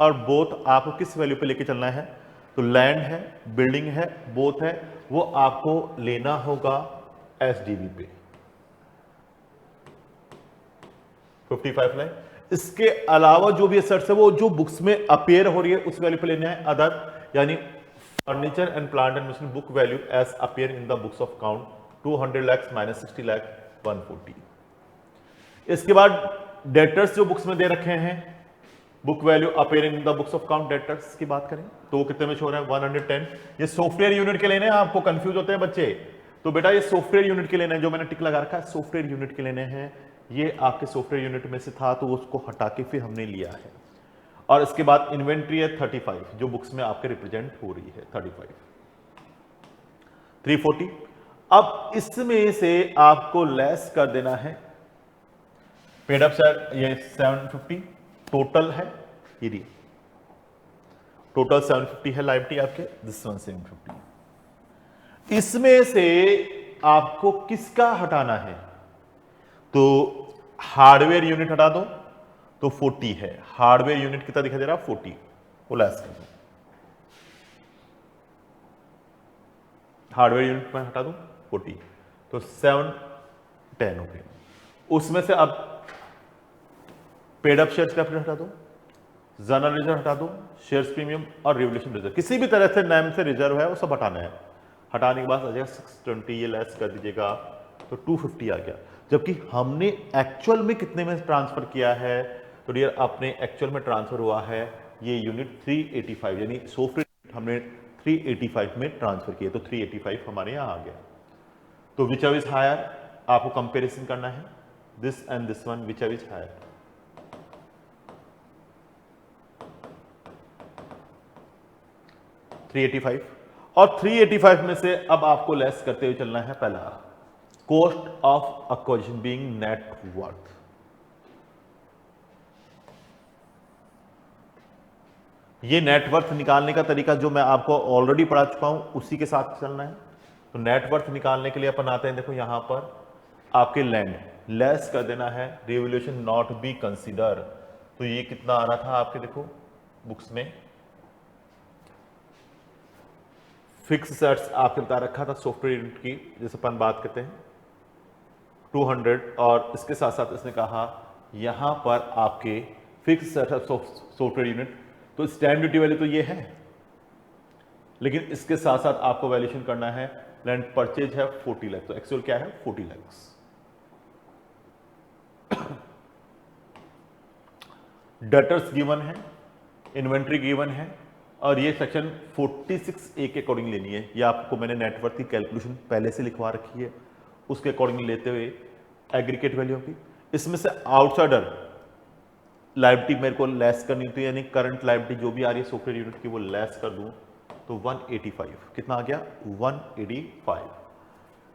और बोथ आपको किस वैल्यू पे लेके चलना है। तो लैंड है, बिल्डिंग है, बोथ है, वो आपको लेना होगा SDV पे 55 लाख। इसके अलावा जो भी एसेट्स है वो जो बुक्स में अपेयर हो रही है उस वैल्यू पे लेना है अदर, यानी furniture and plant and machine book value as appear in the books of account 200 lakh minus 60 lakh 140। इसके बाद डेटर्स जो बुक्स में दे रखे हैं book value appearing in the books of account debtors की बात करें तो कितने में शो रहा है 110। ये सॉफ्टवेयर यूनिट के लेने हैं, आपको कंफ्यूज होते हैं बच्चे, तो बेटा ये सॉफ्टवेयर यूनिट के लेने हैं, जो मैंने टिक लगा रखा है सॉफ्टवेयर यूनिट के लेने हैं। ये आपके सॉफ्टवेयर यूनिट में से था तो उसको हटा के फिर हमने लिया है। और इसके बाद इन्वेंट्री है 35 जो बुक्स में आपके रिप्रेजेंट हो रही है 35, 340। अब इसमें से आपको लेस कर देना है पेड अप सर, ये 750 टोटल है, ये टोटल 750 है लायबिलिटी आपके, दिस वन 750। इसमें से आपको किसका हटाना है? तो हार्डवेयर यूनिट हटा दो तो 40 है, हार्डवेयर यूनिट कितना दिखाई दे रहा है 40, वो लेस कर दो, हार्डवेयर यूनिट में हटा दो 40, तो 710 हो गए। उसमें से अब पेड अप शेयर्स कैपिटल हटा दो, जनरल रिजर्व हटा दो, शेयर्स प्रीमियम और रिवोल्यूशन रिजर्व, किसी भी तरह से नाम से रिजर्व है वो सब हटाना है। हटाने के बाद आ जाएगा 620, ये लेस कर दीजिएगा तो 250 आ गया। जबकि हमने एक्चुअल में कितने में ट्रांसफर किया है? तो डियर अपने एक्चुअल में ट्रांसफर हुआ है ये यूनिट 385, यानी सॉफ्टवेयर हमने 385 में ट्रांसफर किया, तो 385 हमारे यहाँ आ गया। तो विच इज हायर, आपको कंपेरिजन करना है this and this one, which is higher. और 385 में से अब आपको लेस करते हुए चलना है पहला cost of acquisition being net worth. ये नेटवर्थ निकालने का तरीका जो मैं आपको ऑलरेडी पढ़ा चुका हूं उसी के साथ चलना है। तो नेटवर्थ निकालने के लिए अपन आते हैं, देखो यहां पर आपके लैंड लेस कर देना है, रिवोल्यूशन नॉट बी कंसीडर। तो ये कितना आ रहा था आपके, देखो बुक्स में फिक्स सेट्स आपके बता रखा था सॉफ्टवेयर यूनिट की, जैसे अपन बात करते हैं 200, और इसके साथ साथ इसने कहा यहां पर आपके फिक्स सेट सॉफ्टवेयर यूनिट, तो स्टैम्प ड्यूटी वैल्यू तो ये है, लेकिन इसके साथ साथ आपको वैल्यूएशन करना है लैंड परचेज है 40 लाख, तो एक्चुअल क्या है 40 लाख। डेटर्स गिवन है, इन्वेंट्री गिवन है, और ये सेक्शन 46A के अकॉर्डिंग लेनी है। ये आपको मैंने नेटवर्थ की कैलकुलेशन पहले से लिखवा रखी है, उसके अकॉर्डिंग लेते हुए एग्रीगेट वैल्यू की। इसमें से आउटसाइडर लायबिलिटी मेरे को लेस करनी होती है, यानी करंट लायबिलिटी जो भी आ रही है सॉफ्टवेयर यूनिट की वो लेस कर दूं तो 185, कितना आ गया 185।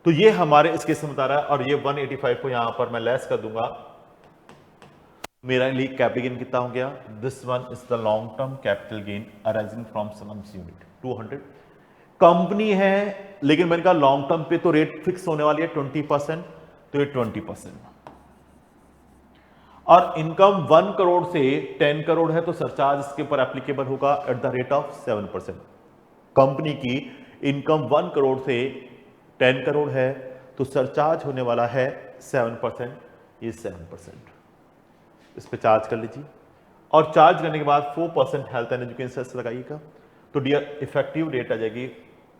तो ये हमारे इस केस में बता रहा है, और ये 185 को यहां पर मैं लेस कर दूंगा, मेरा लिए कैपिटल गेन कितना हो गया, this one is the long term capital gain arising from sums unit 200। Company है लेकिन मैंने कहा लॉन्ग टर्म पे तो रेट फिक्स होने वाली है 20%, तो ये 20%। और इनकम 1 करोड़ से 10 करोड़ है तो सरचार्ज इसके ऊपर एप्लीकेबल होगा eight the rate of 7%। Company की इनकम 1 करोड़ से 10 करोड़ है तो सरचार्ज होने वाला है 7%, ये 7%। इस पे चार्ज कर लीजिए, और चार्ज करने के बाद 4% हेल्थ एंड एजुकेशन सेस लगाइएगा, तो डियर इफेक्टिव रेट आ जाएगी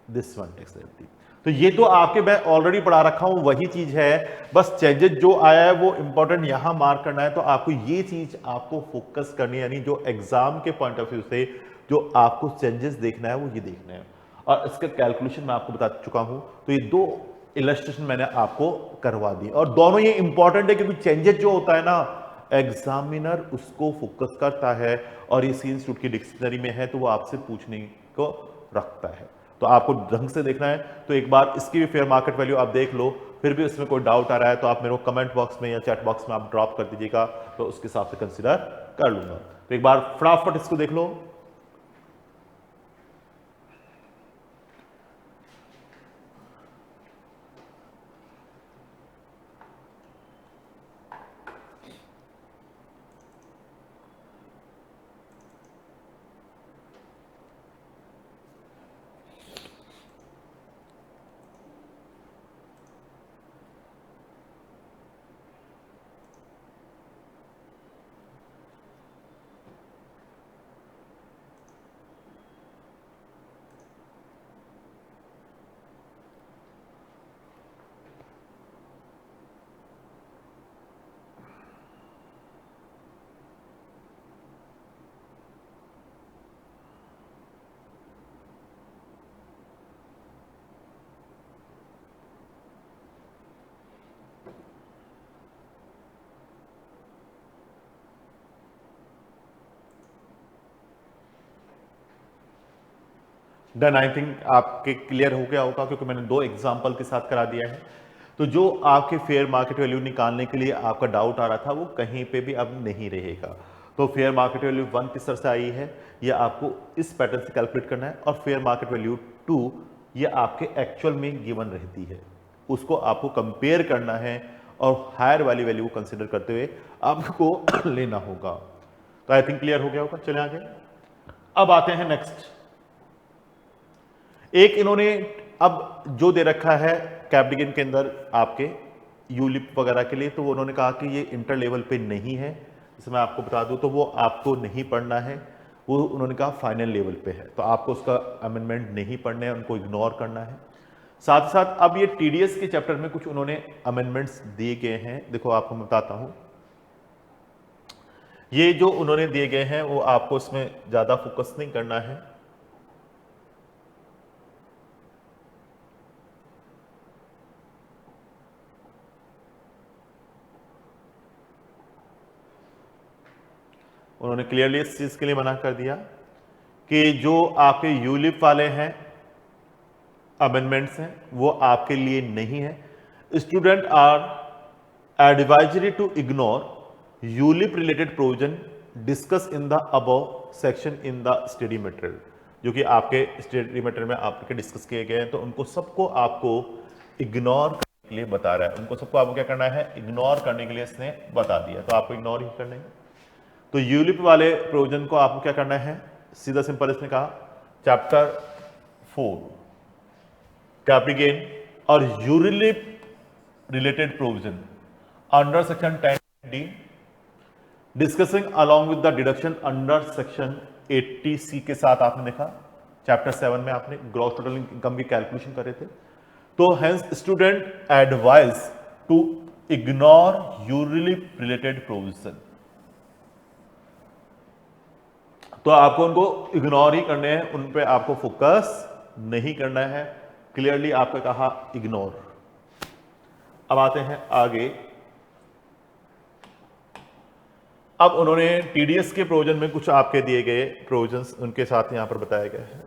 दिस वन टैक्स लायबिलिटी। तो ये तो आपके मैं ऑलरेडी पढ़ा रखा हूं वही चीज है, बस चेंजेस जो आया है वो इंपॉर्टेंट यहां मार्क करना है। तो आपको ये चीज आपको फोकस करनी है, यानी जो एग्जाम के पॉइंट ऑफ व्यू से जो आपको चेंजेस देखना है वो ये देखना है, और इसका कैलकुलेशन मैं आपको बता चुका हूं। तो ये 2 इलस्ट्रेशन मैंने आपको करवा दी, और दोनों ये इंपॉर्टेंट है क्योंकि चेंजेस जो होता है ना एग्जामिनर उसको फोकस करता है, और ये सी इंस्टीट्यूट की डिक्शनरी में है तो वो आपसे पूछने को रखता है। तो आपको ढंग से देखना है। तो एक बार इसकी भी फेयर मार्केट वैल्यू आप देख लो, फिर भी इसमें कोई डाउट आ रहा है तो आप मेरे को कमेंट बॉक्स में या चैट बॉक्स में आप ड्रॉप कर दीजिएगा, तो उसके हिसाब से कंसिडर कर लूंगा। तो एक बार फटाफट इसको देख लो। डन, आई थिंक आपके क्लियर हो गया होगा क्योंकि मैंने 2 एग्जाम्पल के साथ करा दिया है। तो जो आपके फेयर मार्केट वैल्यू निकालने के लिए आपका डाउट आ रहा था वो कहीं पे भी अब नहीं रहेगा। तो फेयर मार्केट वैल्यू 1 किस तरह से आई है, ये आपको इस पैटर्न से कैलकुलेट करना है, और फेयर मार्केट वैल्यू 2 ये आपके एक्चुअल में गिवन रहती है, उसको आपको कंपेयर करना है और हायर वाली वैल्यू को कंसिडर करते हुए आपको लेना होगा। तो आई थिंक क्लियर हो गया होगा। चले आगे, अब आते हैं नेक्स्ट। एक इन्होंने अब जो दे रखा है कैपिटल के अंदर आपके यूलिप वगैरह के लिए, तो उन्होंने कहा कि ये इंटर लेवल पे नहीं है, जैसे मैं आपको बता दूं तो वो आपको नहीं पढ़ना है, वो उन्होंने कहा फाइनल लेवल पे है, तो आपको उसका अमेंडमेंट नहीं पढ़ने हैं, उनको इग्नोर करना है। साथ ही साथ अब ये टीडीएस के चैप्टर में कुछ उन्होंने अमेंडमेंट्स दिए गए हैं, देखो आपको मैं बताता हूं। ये जो उन्होंने दिए गए हैं वो आपको इसमें ज्यादा फोकस नहीं करना है। उन्होंने क्लियरली इस चीज के लिए मना कर दिया कि जो आपके यूलिप वाले हैं अमेंडमेंट्स हैं वो आपके लिए नहीं है। Student are advisory to ignore ULIP related provision discuss in the above section in the study material, जो कि आपके स्टडी मटेरियल में आपके डिस्कस किए गए हैं, तो उनको सबको आपको इग्नोर करने के लिए बता रहा है, उनको सबको आपको क्या करना है, इग्नोर करने के लिए इसने बता दिया, तो आपको इग्नोर ही करना है। तो यूलिप वाले प्रोविजन को आपको क्या करना है, सीधा सिंपल इसने कहा चैप्टर 4 कैपिटल गेन और ULIP related provision under section 10D discussing along with the deduction under section 80C के साथ आपने देखा चैप्टर 7 में आपने ग्रॉस टोटल इनकम की कैलकुलेशन कर रहे थे। तो hence student advise to ignore ULIP related provision, तो आपको उनको इग्नोर ही करने हैं, उन पे आपको फोकस नहीं करना है। क्लियरली आपने कहा इग्नोर। अब आते हैं आगे। अब उन्होंने टीडीएस के प्रोविजन में कुछ आपके दिए गए प्रोविजंस उनके साथ यहां पर बताया गया है।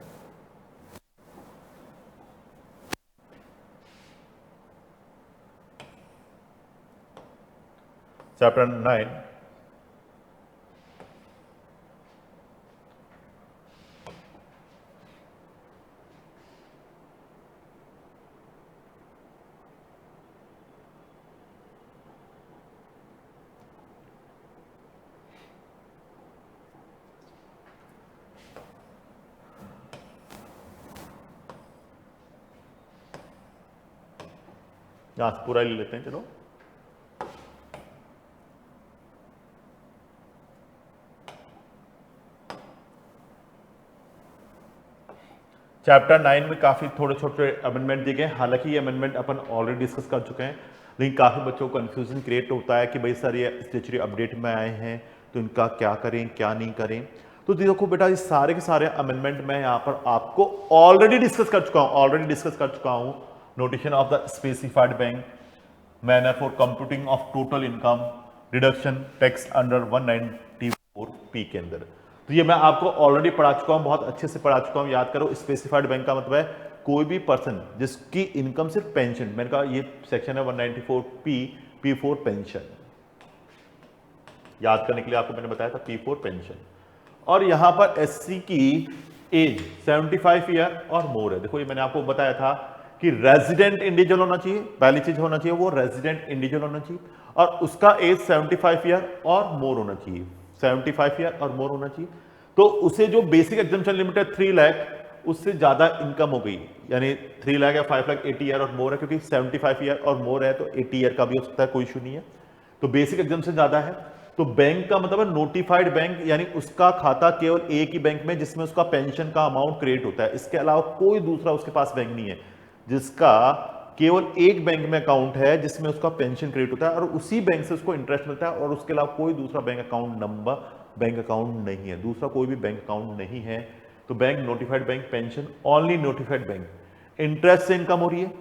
चैप्टर 9 यहां से पूरा ले लेते हैं। चलो चैप्टर 9 में काफी थोड़े छोटे अमेंडमेंट दिए गए, हालांकि ये अमेंडमेंट अपन ऑलरेडी डिस्कस कर चुके हैं, लेकिन काफी बच्चों को कंफ्यूजन क्रिएट होता है कि भाई सर ये स्टेचुरी अपडेट में आए हैं तो इनका क्या करें क्या नहीं करें। तो देखो बेटा ये सारे के सारे अमेंडमेंट मैं यहाँ पर आपको ऑलरेडी डिस्कस कर चुका हूं। Notation of the specified bank, manner for computing of total income, reduction tax under 194P के अंदर, तो ये मैं आपको ऑलरेडी पढ़ा चुका हूं, बहुत अच्छे से पढ़ा चुका हूं। याद करो स्पेसिफाइड बैंक का मतलब है कोई भी पर्सन जिसकी इनकम सिर्फ पेंशन, मैंने कहा ये सेक्शन है 194P, P4 पेंशन, याद करने के लिए आपको मैंने बताया था P4 पेंशन। और यहां पर एससी की एज 75 ईयर और मोर है। देखो ये मैंने आपको बताया था कि रेजिडेंट इंडिविजुअल होना चाहिए, पहली चीज होना चाहिए वो रेजिडेंट इंडिविजुअल होना चाहिए, और उसका एज 75 ईयर और मोर होना चाहिए, 75 ईयर और मोर होना चाहिए। तो उसे जो बेसिक एग्जम्पशन लिमिट है 3 लाख, उससे ज्यादा इनकम हो गई, यानी 3 लाख या 5 लाख 80 ईयर और मोर है, क्योंकि 75 ईयर और मोर है तो 80 ईयर का भी हो सकता है, कोई इशू नहीं है। तो बेसिक एग्जम्पशन ज्यादा है। तो बैंक का मतलब है नोटिफाइड बैंक, यानी उसका खाता केवल एक ही बैंक में जिसमें उसका पेंशन का अमाउंट क्रिएट होता है, इसके अलावा कोई दूसरा उसके पास बैंक नहीं है जिसका केवल एक बैंक में अकाउंट है जिसमें उसका पेंशन क्रिएट होता है और उसी बैंक से उसको इंटरेस्ट मिलता है, और उसके अलावा कोई दूसरा bank account number bank account नहीं है, दूसरा कोई भी बैंक अकाउंट नहीं है। तो bank notified bank pension only notified bank. Interest से इनकम हो रही है,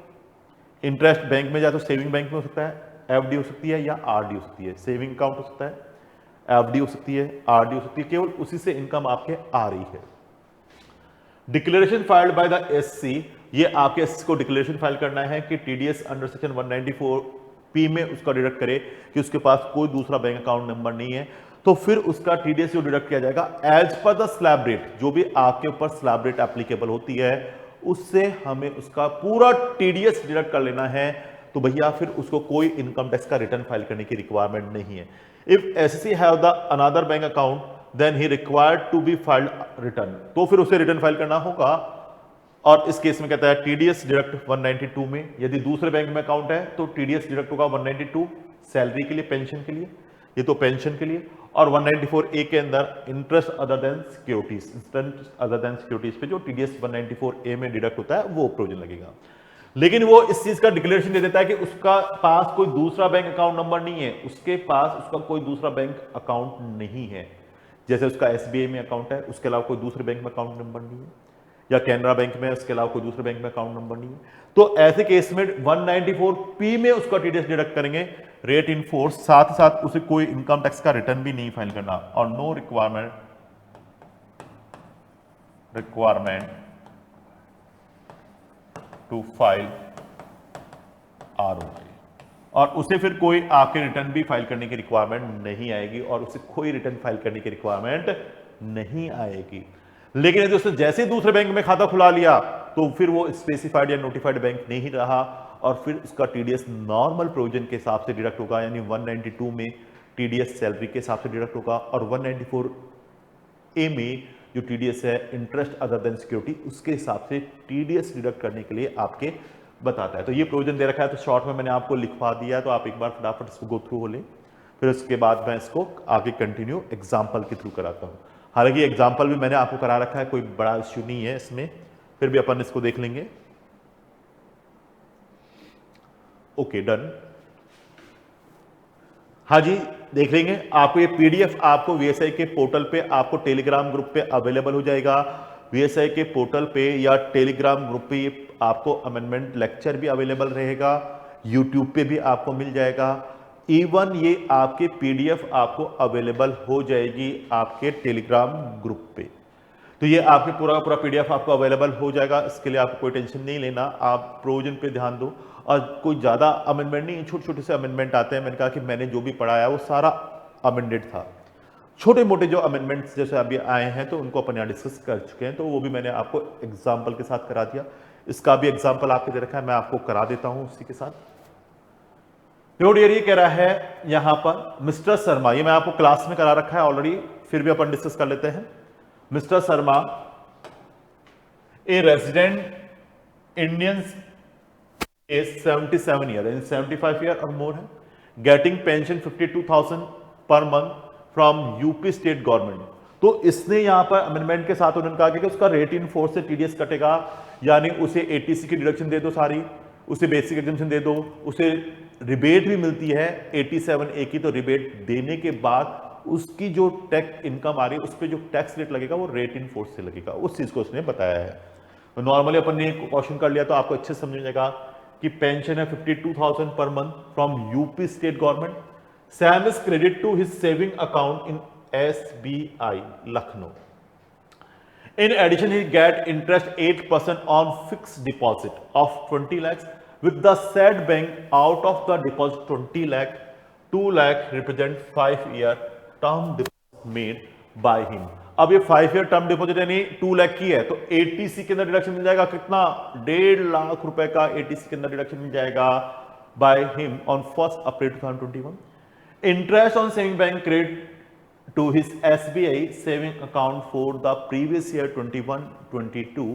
इंटरेस्ट बैंक में या तो सेविंग बैंक में हो सकता है, एफडी हो सकती है या आरडी हो सकती है, सेविंग अकाउंट हो सकता है, एफडी हो सकती है, आरडी हो सकती है, केवल उसी से इनकम आपके आ रही है। Declaration filed by the SC, ये आपके एससी को डिक्लेरेशन फाइल करना है कि टीडीएस अंडर सेक्शन 194 में उसका डिडक्ट करे कि उसके पास कोई दूसरा बैंक अकाउंट नंबर नहीं है, तो फिर उसका टीडीएस जो डिडक्ट किया जाएगा एज पर द स्लैब रेट, जो भी आपके ऊपर स्लैब रेट एप्लीकेबल होती है उससे हमें उसका पूरा टीडीएस डिडक्ट कर लेना है। तो भैया फिर उसको कोई इनकम टैक्स का रिटर्न फाइल करने की रिक्वायरमेंट नहीं है। If assessee have the another bank account then he required to be filed return, तो फिर उसे रिटर्न फाइल करना होगा। और इस केस में कहता है टीडीएस डिडक्ट 192 में, यदि दूसरे बैंक में अकाउंट है तो टीडीएस डिडक्ट होगा 192 सैलरी के लिए, पेंशन के लिए, ये तो पेंशन के लिए, और 194 ए के अंदर interest other than securities, interest other than securities पे जो टीडीएस 194 ए में डिडक्ट होता है वो प्रोविजन लगेगा। लेकिन वो इस चीज का डिक्लेरेशन दे देता है कि उसका पास कोई दूसरा बैंक अकाउंट नंबर नहीं है, उसके पास उसका कोई दूसरा बैंक अकाउंट नहीं है। जैसे उसका एसबीआई में अकाउंट है, उसके अलावा कोई दूसरे बैंक में अकाउंट नंबर नहीं है, या कैनरा बैंक में, उसके अलावा कोई दूसरे बैंक में अकाउंट नंबर नहीं है, तो ऐसे केस में 194 में उसका टीडीएस डिडक्ट करेंगे रेट इन फोर्स, साथ ही साथ उसे कोई इनकम टैक्स का रिटर्न भी नहीं फाइल करना, और no requirement to file ROI, और उसे फिर कोई आपके रिटर्न भी फाइल करने की रिक्वायरमेंट नहीं आएगी, और उसे कोई रिटर्न फाइल करने की रिक्वायरमेंट नहीं आएगी। लेकिन यदि उसने जैसे ही दूसरे बैंक में खाता खुला लिया तो फिर वो स्पेसिफाइड या नोटिफाइड बैंक नहीं रहा, और फिर उसका टीडीएस नॉर्मल प्रोविजन के हिसाब से डिडक्ट होगा, यानी 192 में टीडीएस सैलरी के हिसाब से डिडक्ट होगा, और 194 ए में जो टीडीएस है इंटरेस्ट अदर देन सिक्योरिटी, उसके हिसाब से टीडीएस डिडक्ट करने के लिए आपके बताता है। तो ये प्रोविजन दे रखा है, तो शॉर्ट में मैंने आपको लिखवा दिया है, तो आप एक बार फटाफट इसको गो थ्रू हो लें, फिर उसके बाद मैं इसको आगे कंटिन्यू एग्जाम्पल के थ्रू कराता हूँ। हालांकि एग्जाम्पल भी मैंने आपको करा रखा है, कोई बड़ा इश्यू नहीं है इसमें, फिर भी अपन इसको देख लेंगे। ओके डन, हाँ जी देख लेंगे। आपको ये पीडीएफ आपको वीएसआई के पोर्टल पे, आपको टेलीग्राम ग्रुप पे अवेलेबल हो जाएगा। वीएसआई के पोर्टल पे या टेलीग्राम ग्रुप पे आपको अमेंडमेंट लेक्चर भी अवेलेबल रहेगा, यूट्यूब पे भी आपको मिल जाएगा, इवन ये आपके पीडीएफ आपको अवेलेबल हो जाएगी आपके टेलीग्राम ग्रुप पे। तो ये आपके पूरा का पूरा पीडीएफ आपको अवेलेबल हो जाएगा, इसके लिए आपको कोई टेंशन नहीं लेना, आप प्रोविजन पे ध्यान दो। और कोई ज़्यादा अमेंडमेंट नहीं, छोटे छोटे से अमेंडमेंट आते हैं। मैंने कहा कि मैंने जो भी पढ़ाया वो सारा अमेंडेड था, छोटे मोटे जो अमेंडमेंट्स जैसे अभी आए हैं तो उनको अपन यहाँ डिस्कस कर चुके हैं, तो वो भी मैंने आपको एग्जाम्पल के साथ करा दिया। इसका भी एग्जाम्पल आपके दे रखा है, मैं आपको करा देता हूँ उसी के साथ। ये कह रहा है यहाँ पर मिस्टर शर्मा, ये मैं आपको क्लास में करा रखा है ऑलरेडी, फिर भी अपन डिस्कस कर लेते हैं। Mister Sharma a resident Indian is 77 year and 75 year or more है, getting pension 52,000 per month from UP state government. तो इसने यहां पर अमेंडमेंट के साथ उन्होंने कहा कि उसका रेट इन फोर्स से टीडीएस कटेगा, यानी उसे एटीसी की डिडक्शन दे दो सारी, उसे बेसिक एग्जाम्पशन दे दो, उसे रिबेट भी मिलती है 87A की, तो रिबेट देने के बाद उसकी जो टैक्स इनकम आ रही है उस पर जो टैक्स रेट लगेगा वो रेट इन फोर्स से लगेगा, उस चीज को उसने बताया है। नॉर्मली अपन ने क्वेश्चन कर लिया तो आपको अच्छे से समझ जाएगा कि पेंशन है 52,000 per month from UP state government, same is credit to his saving account in SBI Lucknow. In addition he get interest 8% on fixed deposit of 20 lakhs with the said bank out of the deposit 20 lakh, 2 lakh represent 5-year term deposit made by him। अब ये 5-year term deposit यानी 2 लाख की है, तो ATC के अंदर deduction मिल जाएगा कितना, 1.5 लाख रुपए का एटीसी के अंदर डिडक्शन मिल जाएगा by him on 1 April 2021। Interest on saving bank credit to his SBI saving account for the previous year 21-22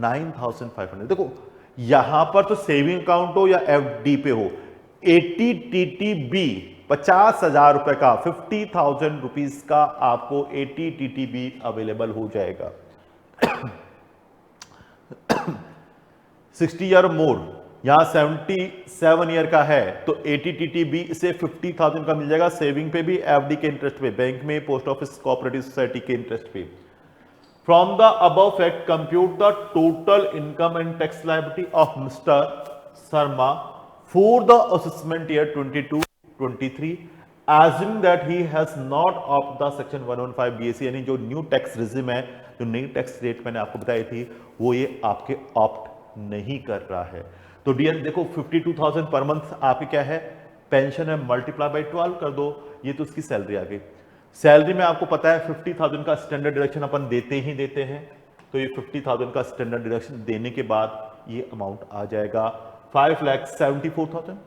9,500। देखो यहां पर तो सेविंग अकाउंट हो या एफडी पे हो, एटीटीटीबी 50,000 रुपए का 50,000 रुपीज का आपको एटीटीटीबी अवेलेबल हो जाएगा। 60 ईयर मोर, यहां 77 ईयर का है तो एटीटीटीबी इसे 50,000 का मिल जाएगा, सेविंग पे भी, एफडी के इंटरेस्ट पे, बैंक में, पोस्ट ऑफिस, कोऑपरेटिव सोसाइटी के इंटरेस्ट पे। From the above fact compute the total income and tax liability of mister Sharma for the assessment year 22-23 Assume that he has not opt the section 115 BAC, यानी जो new tax regime है, जो नई tax rate मैंने आपको बताई थी, वो ये आपके ऑप्ट नहीं कर रहा है। तो डियर देखो 52,000 पर मंथ आपकी क्या है, पेंशन है, मल्टीप्लाई बाई 12 कर दो, ये तो उसकी सैलरी आ गई। सैलरी में आपको पता है 50,000 का स्टैंडर्ड डिडक्शन अपन देते ही देते हैं, तो ये 50,000 का स्टैंडर्ड डिडक्शन देने के बाद ये अमाउंट आ जाएगा 5,74,000।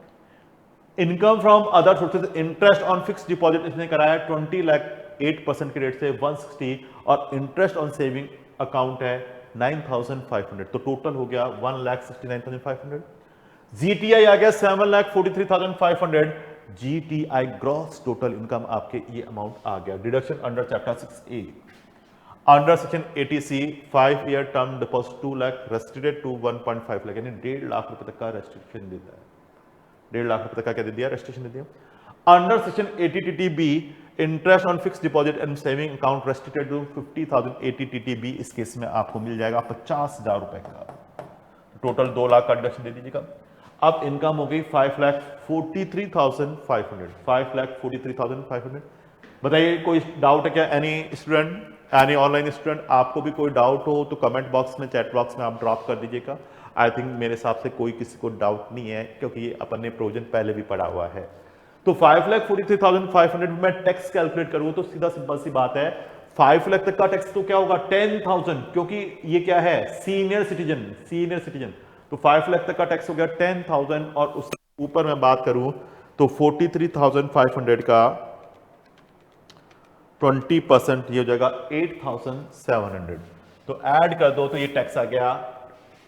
Income from other sources, interest on fix deposit इसने कराया 20 लाख 8% के रेट से 160, और इंटरेस्ट ऑन सेविंग अकाउंट है 9,500, तो टोटल हो गया 1,69,500। जीटीआई आ गया 7,43,500। जीटीआई ग्रॉस टोटल इनकम आपके ये अमाउंट आ गया। Deduction under chapter 6A, under section 80C 5 year term deposit 2 lakh restricted to 1.5 lakh, यानी 1.5 लाख रुपए तक का रेस्ट्रिक्शन देता है। 1.5 लाख रुपए तक का क्या दे दिया, रेस्ट्रिक्शन दे दिया। Under section 80TTB interest on fix deposit and saving account restricted to 50,000 80TTB, इस केस में आपको मिल जाएगा 50,000 रुपए का, टोटल 2 लाख का डिडक्शन दे दीजिएगा। अब इनकम हो गई 5,43,500, 5,43,500। बताइए कोई डाउट है क्या? Any student, any online student, आपको भी कोई डाउट हो तो कमेंट बॉक्स में, चैट बॉक्स में आप ड्रॉप कर दीजिएगा। आई थिंक मेरे हिसाब से कोई किसी को डाउट नहीं है, क्योंकि ये अपन ने प्रोविजन पहले भी पढ़ा हुआ है। तो 5,43,500 में टैक्स कैलकुलेट करूं तो सीधा सिंपल सी बात है, 5 लाख तक का टैक्स तो क्या होगा 10,000, क्योंकि ये क्या है सीनियर सिटीजन, तो 5 लाख तक का टैक्स हो गया 10,000, और उसके ऊपर मैं बात करूं तो 43,500 का 20% ये हो जाएगा 8,700, तो ऐड कर दो तो ये टैक्स आ गया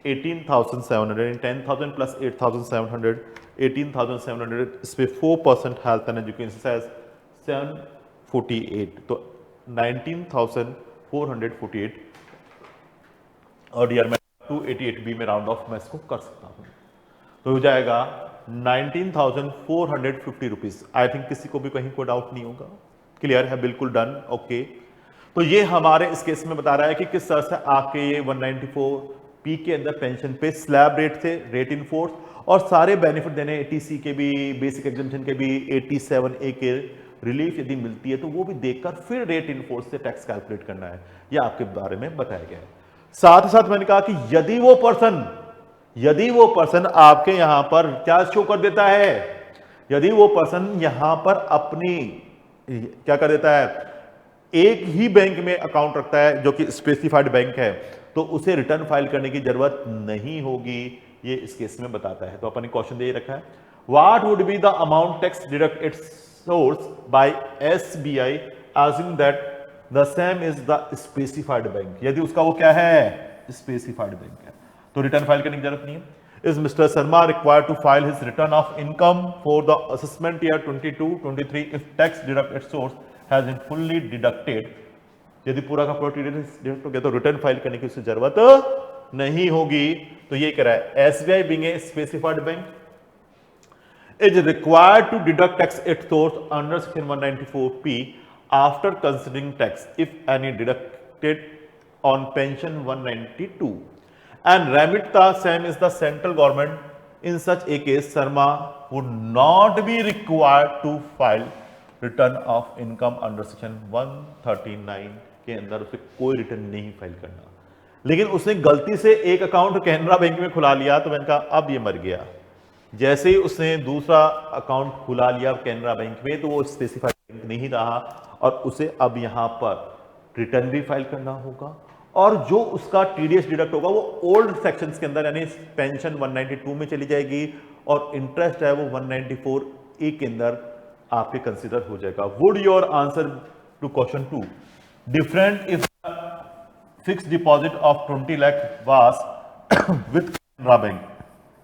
18,700, 10,000 प्लस 8,700, 18,700, इस पे 4% हेल्थ एंड एजुकेशन सेस 748, तो 19,448, और यार मैं 288B में राउंड ऑफ मैं इसको कर सकता हूं, तो हो जाएगा 19,450 रुपीज। आई थिंक किसी को भी कहीं कोई डाउट नहीं होगा, क्लियर है, बिल्कुल डन, ओके। तो ये हमारे इस केस में बता रहा है कि किस तरह से आपके ये 194P के अंदर पेंशन पे स्लैब रेट थे, रेट इन फोर्स, और सारे बेनिफिट देने 80C के भी, बेसिक एग्जामिशन के भी, 87A के रिलीफ यदि मिलती है तो वो भी देखकर फिर रेट इन फोर्स से टैक्स कैलकुलेट करना है, ये आपके बारे में बताया गया है। साथ ही साथ मैंने कहा कि यदि वो पर्सन आपके यहां पर क्या शो कर देता है, यदि वो पर्सन यहां पर अपनी क्या कर देता है, एक ही बैंक में अकाउंट रखता है जो कि स्पेसिफाइड बैंक है, तो उसे रिटर्न फाइल करने की जरूरत नहीं होगी, ये इस केस में बताता है। तो अपन ने क्वेश्चन दे रखा है, what would be the amount tax deduct its source by SBI assuming that the same is the specified bank, यदि उसका वो क्या है स्पेसिफाइड बैंक है, तो रिटर्न फाइल करने की जरूरत नहीं है। Is Mr. Sharma required to file his return of income for the assessment year 22-23 if tax deduct its source has been fully deducted? यदि पूरा का पूरा डिडक्ट हो गया तो रिटर्न फाइल करने की उससे जरूरत नहीं होगी। तो ये कह रहा है SBI being a specified bank is required to deduct tax its source under section 194P after considering tax if any deducted on pension 192 and remit the same is the central government. In such a case, Sharma would not be required to file return of income under section 139 के अंदर उसे कोई return नहीं file करना। लेकिन उसने गलती से एक अकाउंट कैनरा बैंक में खुला लिया, तो मैंने कहा अब ये मर गया। जैसे ही उसने दूसरा अकाउंट खुला लिया कैनरा बैंक में, तो वो स्पेसिफाइड बैंक नहीं रहा, और उसे अब यहां पर रिटर्न भी फाइल करना होगा, और जो उसका टीडीएस डिडक्ट होगा वो ओल्ड सेक्शंस के अंदर, यानी पेंशन 192 में चली जाएगी, और इंटरेस्ट है वो 194A के अंदर आपके कंसीडर हो जाएगा। Would your answer to question 2 different if fix deposit of 20 lakh was with Canara bank,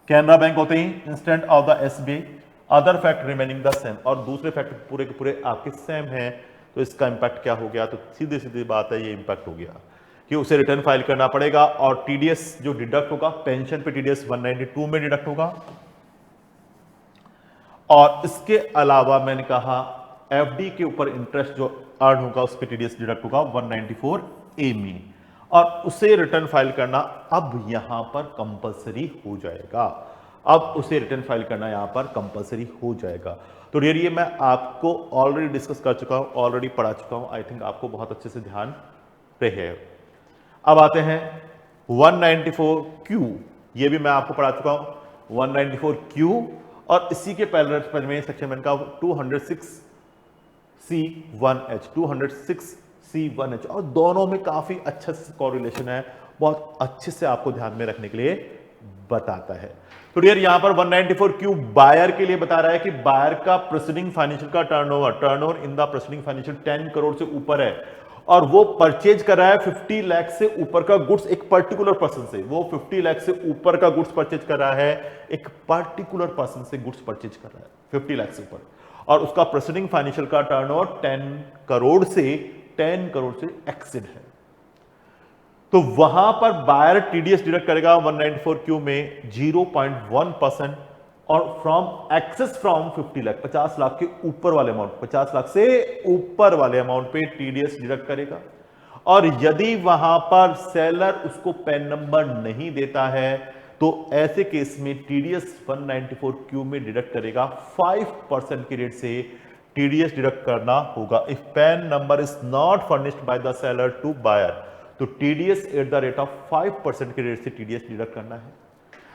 Canara bank होते ही instead of the SBI, other fact remaining the same, और दूसरे फैक्ट पूरे के पूरे आपके सेम हैं, तो इसका इंपैक्ट क्या हो गया? तो सीधी सीधी बात है, ये इंपैक्ट हो गया कि उसे रिटर्न फाइल करना पड़ेगा, और टीडीएस जो डिडक्ट होगा पेंशन पे टीडीएस 192 में डिडक्ट होगा, और इसके अलावा मैंने कहा एफडी के ऊपर इंटरेस्ट जो अर्न होगा उस पे टीडीएस डिडक्ट होगा 194A में, और उसे रिटर्न फाइल करना अब यहां पर कंपलसरी हो जाएगा। अब उसे रिटर्न फाइल करना यहां पर कंपलसरी हो जाएगा। तो डियर ये मैं आपको ऑलरेडी डिस्कस कर चुका हूं, ऑलरेडी पढ़ा चुका हूं, आई थिंक आपको बहुत अच्छे से ध्यान रहे। अब आते हैं 194Q, ये भी मैं आपको पढ़ा चुका हूं 194Q, और इसी के पैरेलल में सेक्शन 1 का 206C1H 206C1H, और दोनों में काफी अच्छा कोरिलेशन है, बहुत अच्छे से आपको ध्यान में रखने के लिए बताता है। तो डियर यहां पर 194Q बायर के लिए बता रहा है कि बायर का प्रीसीडिंग फाइनेंशियल का turnover in the preceding financial 10 crore से ऊपर है, और वो परचेज कर रहा है 50 लाख से ऊपर का गुड्स एक पर्टिकुलर पर्सन से। वो 50 लाख से ऊपर का गुड्स परचेज कर रहा है, एक पर्टिकुलर पर्सन से गुड्स परचेज कर रहा है 50 लाख से ऊपर, और उसका प्रीसीडिंग फाइनेंशियल का टर्नओवर 10 करोड़ से एक्सीड है। तो वहां पर बायर टीडीएस डिडक्ट करेगा 194Q में 0.1%, और from excess from 50 lakh 50 lakh के ऊपर वाले अमाउंट, 50 लाख से ऊपर वाले अमाउंट पे टीडीएस डिडक्ट करेगा। और यदि वहां पर सेलर उसको पैन नंबर नहीं देता है तो ऐसे केस में टीडीएस 194Q में डिडक्ट करेगा 5% की रेट से टीडीएस डिडक्ट करना होगा। If PAN number is not furnished by the seller to buyer, तो TDS at the rate of 5% की रेट से टीडीएस डिडक्ट करना है।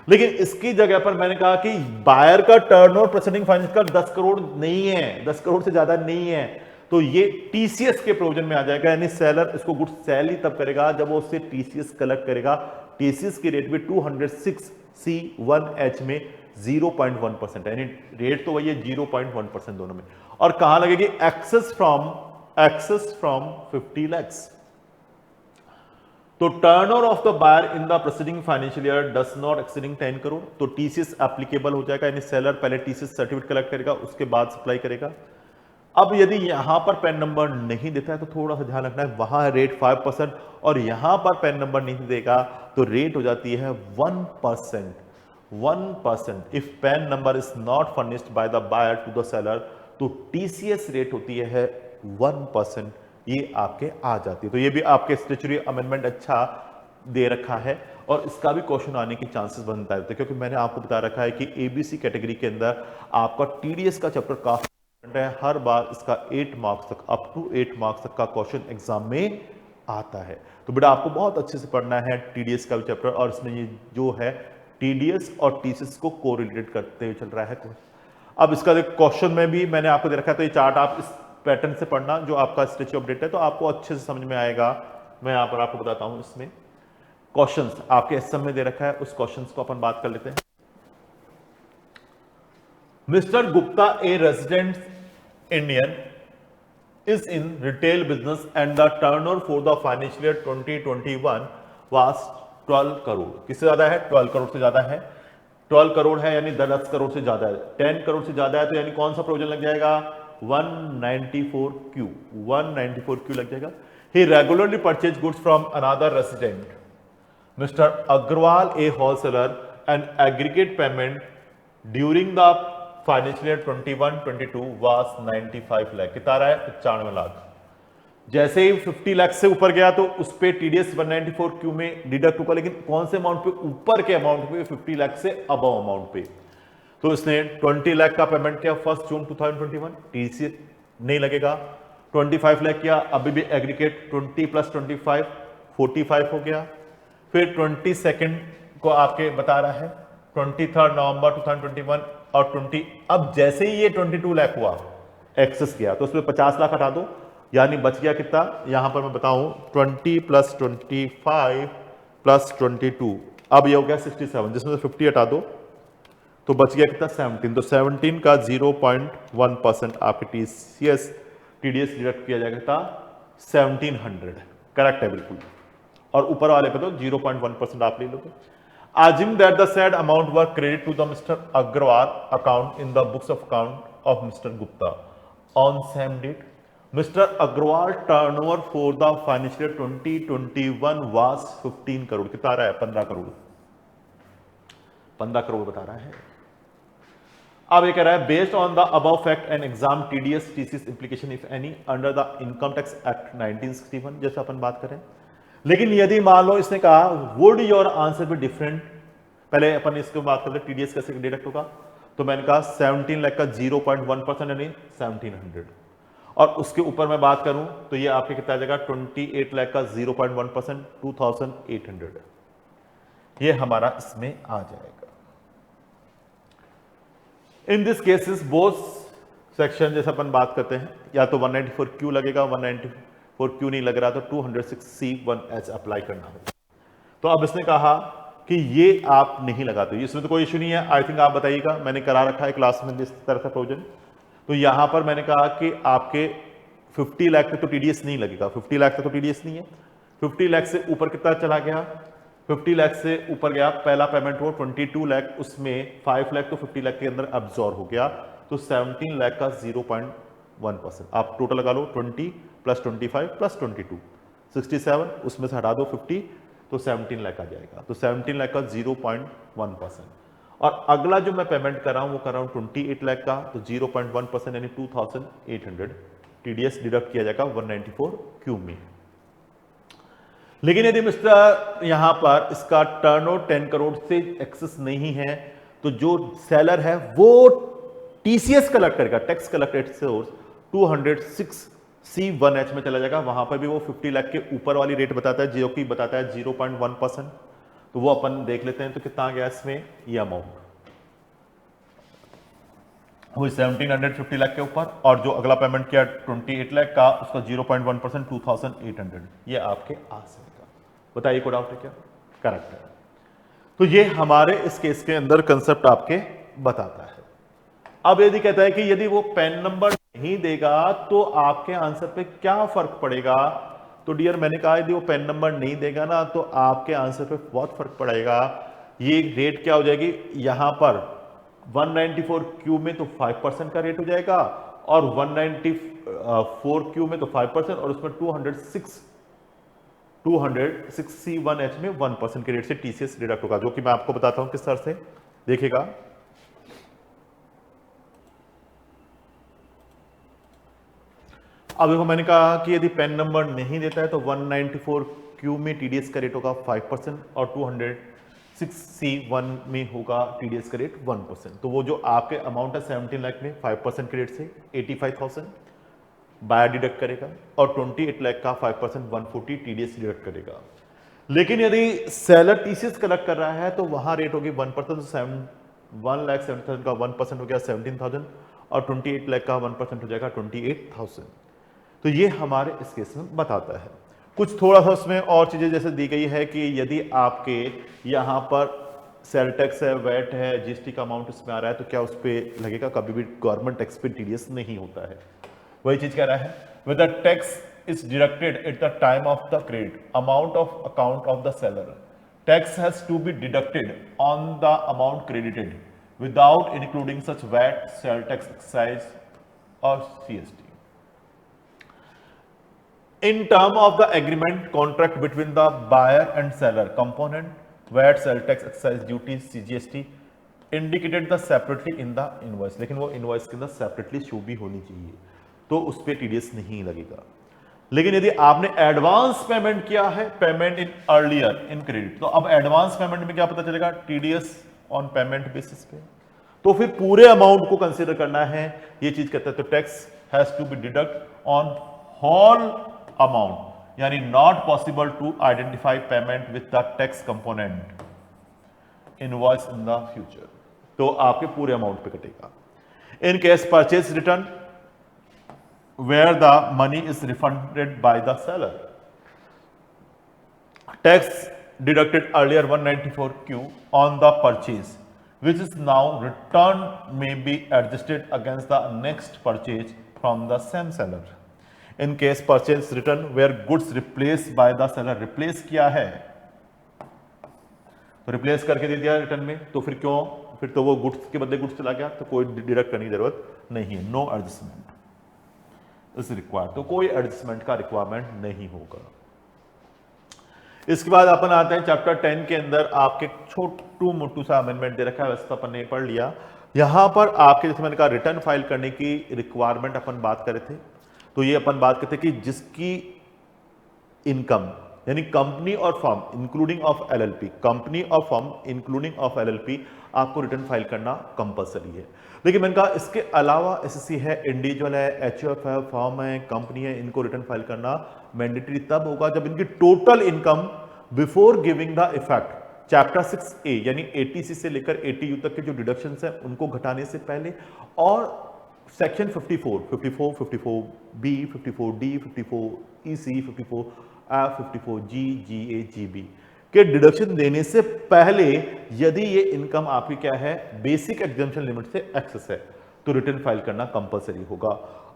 लेकिन इसकी जगह पर मैंने कहा कि बायर का टर्नओवर प्रीसीडिंग फाइनेंस का 10 करोड़ नहीं है, 10 करोड़ से ज्यादा नहीं है, तो ये टीसीएस के प्रोविजन में आ जाएगा। यानी सेलर इसको गुड्स सेल ही तब करेगा जब वो उससे टीसीएस कलेक्ट करेगा। टीसीएस की रेट भी 206C1H में 0.1% है, यानी रेट तो वही है 0.1% दोनों में। और कहां लगेगी? Excess from 50 lakhs. तो turnover of the buyer in the preceding financial year does not exceeding 10 crore, तो टीसीएस एप्लीकेबल हो जाएगा, यानी सेलर पहले टीसीएस सर्टिफिकेट कलेक्ट करेगा, उसके बाद सप्लाई करेगा। अब यदि यहां पर पैन नंबर नहीं देता है तो थोड़ा सा ध्यान रखना है, वहां रेट 5% और यहां पर पैन नंबर नहीं देगा तो रेट हो जाती है 1%। If PAN number is not furnished by the buyer to the seller, तो टीसीएस रेट होती है 1%, ये आपके आ जाती है। तो ये भी आपके स्टैट्यूटरी अमेंडमेंट अच्छा दे रखा है, और इसका भी क्वेश्चन आने की चांसेस बनता है, क्योंकि मैंने आपको बता रखा है कि एबीसी कैटेगरी के अंदर आपका टीडीएस का चैप्टर काफी है, हर बार इसका 8 मार्क्स तक, अप टू 8 मार्क्स तक का क्वेश्चन एग्जाम में आता है। तो बेटा आपको बहुत अच्छे से पढ़ना है टीडीएस का भी चैप्टर, और इसमें ये जो है टीडीएस और टीसीएस को कोरिलेटेड करते हुए चल रहा है। अब इसका क्वेश्चन में भी मैंने आपको दे रखा है, तो ये चार्ट आप इस पैटर्न से पढ़ना जो आपका स्टैच्यू अपडेट है, तो आपको अच्छे से समझ में आएगा। मैं यहां पर आपको बताता हूं, इसमें क्वेश्चंस आपके एसएम में दे रखा है, उस क्वेश्चंस को अपन बात कर लेते हैं। Mister Gupta a resident Indian is in retail business and the turnover for the financial year 2021 was 12 crore. किससे ज्यादा है? 12 करोड़ से ज्यादा है। 12 करोड़ है यानी 10 करोड़ से ज्यादा है। 10 करोड़ से ज्यादा है तो यानी कौन सा प्रोविजन लग जाएगा? 194Q लग जाएगा। He regularly purchased goods from another resident, Mr. Agrawal, a wholesaler, and aggregate payment during the financial year 21-22 was 95 lakh. कितना रहा है? 95 लाख। जैसे ही 50 लाख से ऊपर गया तो उस पे टीडीएस 194Q में डिडक्ट होगा, लेकिन कौन से अमाउंट पे? ऊपर के अमाउंट पे, 50 लाख से अबव अमाउंट पे। तो इसने 20 लाख का पेमेंट किया 1 जून 2021, टीसीएस नहीं लगेगा। 25 लाख किया, अभी भी एग्रीगेट 20 + 25 45 हो गया। फिर 22 को आपके बता रहा है 23 नवंबर 2021 और 20। अब जैसे ही ये 22 लाख हुआ एक्सेस किया तो उसमें 50 लाख हटा दो, यानी बच गया कितना? यहां पर मैं बताऊं 20 + 25 + 22, अब ये हो गया 67, जिसमें से 50 हटा दो तो बच गया कितना? 17। तो 17 का 0.1% आपके टीडीएस डिडक्ट किया जाएगा था 1700। करेक्ट है बिल्कुल। और ऊपर वाले पे तो 0.1% आप ले लोगे। Assume that the said amount were credited to the Mr. Agrawal account in the books of account of Mr. Gupta on same date. Mr. Agrawal turnover for the financial year 2021 was 15 crore. कितना आ रहा है? 15 करोड़। 15 करोड़ बता रहा है। अब ये कह रहा है based on the above fact and exam TDS TCS implication if any under the income tax act 1961, जैसे अपन बात करें। लेकिन यदि मान लो इसने कहा would your answer be different, पहले अपन इसके बात करते टीडीएस कैसे डिडक्ट होगा। तो मैंने कहा 17 लाख का 0.1% यानी 1700, और उसके ऊपर मैं बात करूं तो ये आपके कितना आ जाएगा 28 लाख का 0.1% 2800, ये हमारा इसमें आ जाएगा। In this cases both section जैसे अपन बात करते हैं, या तो 194Q लगेगा, 194Q नहीं लग रहा तो 206C1H अप्लाई करना होगा। तो अब इसने कहा कि ये आप नहीं लगाते, इसमें तो कोई इशू नहीं है, आई थिंक आप बताइएगा, मैंने करा रखा है क्लास में जिस तरह का प्रोविजन। तो यहां पर मैंने कहा कि आपके 50 लाख तक तो टीडीएस नहीं लगेगा, 50 लाख तक तो टीडीएस नहीं है। 50 लाख से ऊपर कितना चला गया, 50 लाख से ऊपर गया, पहला पेमेंट हो 22 लाख, उसमें 5 लाख तो 50 लाख के अंदर अब्सॉर्ब हो गया, तो 17 लाख का 0.1%। आप टोटल लगा लो 20 + 25 + 22 67, उसमें से हटा दो 50, तो 17 लाख आ जाएगा। तो 17 लाख का 0.1%। और अगला जो मैं पेमेंट कर रहा हूं वो कर रहा हूं 28 लाख का, तो 0.1% यानी 2800 टीडीएस डिडक्ट किया जाएगा 194Q में। लेकिन यदि मिस्टर यहां पर इसका टर्नओवर 10 करोड़ से एक्सेस नहीं है, तो जो सेलर है वो टीसीएस कलेक्ट करेगा, टैक्स कलेक्टेड सोर्स 206C1H में चला जाएगा। वहां पर भी वो 50 लाख के ऊपर वाली रेट बताता है, जो कि बताता है 0.1%। तो वो अपन देख लेते हैं, तो कितना आ गया इसमें ये अमाउंट, वो 1750 लाख के ऊपर, और जो अगला पेमेंट किया 28 लाख का, उसका 0.1% 2800, ये आपके आ जाएगा। बताइए कोई डाउट है क्या? करेक्ट है। तो ये हमारे इस केस के अंदर कंसेप्ट आपके बताता है। अब यदि कहता है कि यदि वो पैन नंबर नहीं देगा तो आपके आंसर पे क्या फर्क पड़ेगा, तो डियर मैंने कहा यदि वो पैन नंबर नहीं देगा ना तो आपके आंसर पे बहुत फर्क पड़ेगा। ये रेट क्या हो जाएगी, यहां पर 194Q में तो 5% का रेट हो जाएगा, और 194Q में तो 5%, और उसमें 206C1H में 1% के रेट से टीसीएस डिडक्ट होगा, जो कि मैं आपको बताता हूं किस तरह से, देखिएगा। अब देखो मैंने कहा कि यदि पैन नंबर नहीं देता है तो 194Q में टीडीएस का रेट होगा 5%, और 206C1 में होगा टीडीएस का रेट 1%। तो वो जो आपके अमाउंट है 17 लाख में 5% के रेट से 85,000 बायर डिडक्ट करेगा, और 28 लाख का 5% 140 टीडीएस डिडक्ट करेगा। लेकिन यदि सेलर टीसीएस कलेक्ट कर रहा है तो वहां रेट होगी 1%, तो 1,70,000 का 1% हो गया 17,000, और 28 लाख का 1% हो जाएगा 28,000। तो ये हमारे इस केस में बताता है। कुछ थोड़ा सा उसमें और चीजें जैसे दी गई है कि यदि आपके यहाँ पर सेल टैक्स है, वैट है, जीएसटी का अमाउंट इसमें आ रहा है तो क्या उस पर लगेगा, कभी भी गवर्नमेंट टैक्स पे टीडीएस नहीं होता है। वही चीज कह रहा है, whether tax is deducted at the time of the credit amount of account of the seller, tax has to be deducted on the amount credited without including such VAT, sales tax, excise or CST. In term of the agreement contract between the buyer and seller, component VAT, sales tax, excise duties, CGST indicated the separately in the invoice, लेकिन वो invoice के अंदर separately show भी होनी चाहिए, तो उस पर टीडीएस नहीं लगेगा। लेकिन यदि आपने एडवांस पेमेंट किया है, payment in earlier in credit, तो अब एडवांस पेमेंट में क्या पता चलेगा, टीडीएस ऑन पेमेंट बेसिस पे, तो फिर पूरे अमाउंट को कंसीडर करना है, ये चीज कहता है। तो tax has to be deduct on whole amount, यानी not possible to identify payment with the tax component invoice in the future, तो आपके पूरे अमाउंट पे कटेगा। In case purchase return where the money is refunded by the seller, tax deducted earlier 194Q on the purchase which is now returned may be adjusted against the next purchase from the same seller. In case purchase return where goods replaced by the seller, replace किया है तो replace करके दे दिया return में, तो फिर क्यों, फिर तो वो गुड्स के बदले गुड्स चला गया, तो कोई डिडक्ट करने की जरूरत नहीं है, नो एडजस्टमेंट इज रिक्वायर्ड, तो कोई एडजस्टमेंट का रिक्वायरमेंट नहीं होगा। इसके बाद अपन आते हैं चैप्टर 10 के अंदर, आपके छोटू मोटू सा अमेंडमेंट दे रखा है, वैसे तो अपन ने पढ़ लिया। यहां पर आपके जैसे मैंने कहा रिटर्न फाइल करने की रिक्वायरमेंट अपन बात कर रहे थे, तो ये अपन बात करते कि जिसकी इनकम यानी कंपनी और firm including of LLP, company और फर्म इंक्लूडिंग ऑफ एलएलपी आपको रिटर्न फाइल करना कंपलसरी है। लेकिन मैंने कहा इसके अलावा एसएससी है, इंडिविजुअल है, एचयूएफ है, फर्म है, कंपनी है, इनको रिटर्न फाइल करना मैंडेटरी तब होगा जब इनकी total income before giving the effect chapter 6A यानी 80C से लेकर 80U तक के जो डिडक्शंस हैं उनको घटाने से पहले, और section 54, 54, 54B, 54D, 54EC, 54F, 54G, GA, GB के डिडक्शन देने से पहले यदि ये इनकम आपकी क्या है बेसिक एग्जम्पशन लिमिट से एक्सेस है तो रिटर्न फाइल करना कंपलसरी होगा।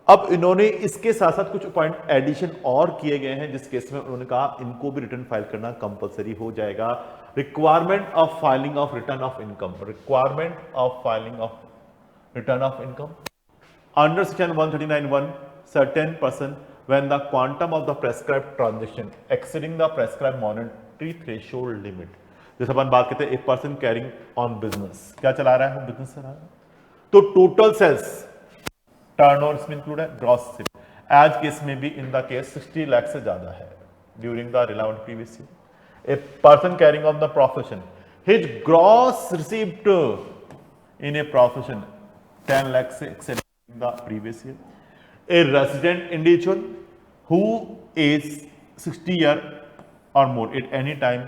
अब इन्होंने इसके साथ साथ कुछ पॉइंट एडिशन और किए गए हैं जिस केस में उन्होंने कहा इनको भी रिटर्न फाइल करना कंपलसरी हो जाएगा। Requirement of filing of return of income, requirement of filing of return of income under section 139(1) certain person when the quantum of the prescribed transaction exceeding the prescribed monetary threshold limit, जैसे अपन बात करते हैं एक person carrying on business, क्या चला रहा है, business चला रहा है, तो टोटल सेल्स टर्नओवर इसमें इंक्लूड है, ग्रॉस सेल एज केस में भी इन द केस 60 लाख से ज्यादा है during the relevant previous year. A person carrying on the profession his gross received in a profession 10 lakh से accessed the previous year, a resident individual who is 60 year or more at any time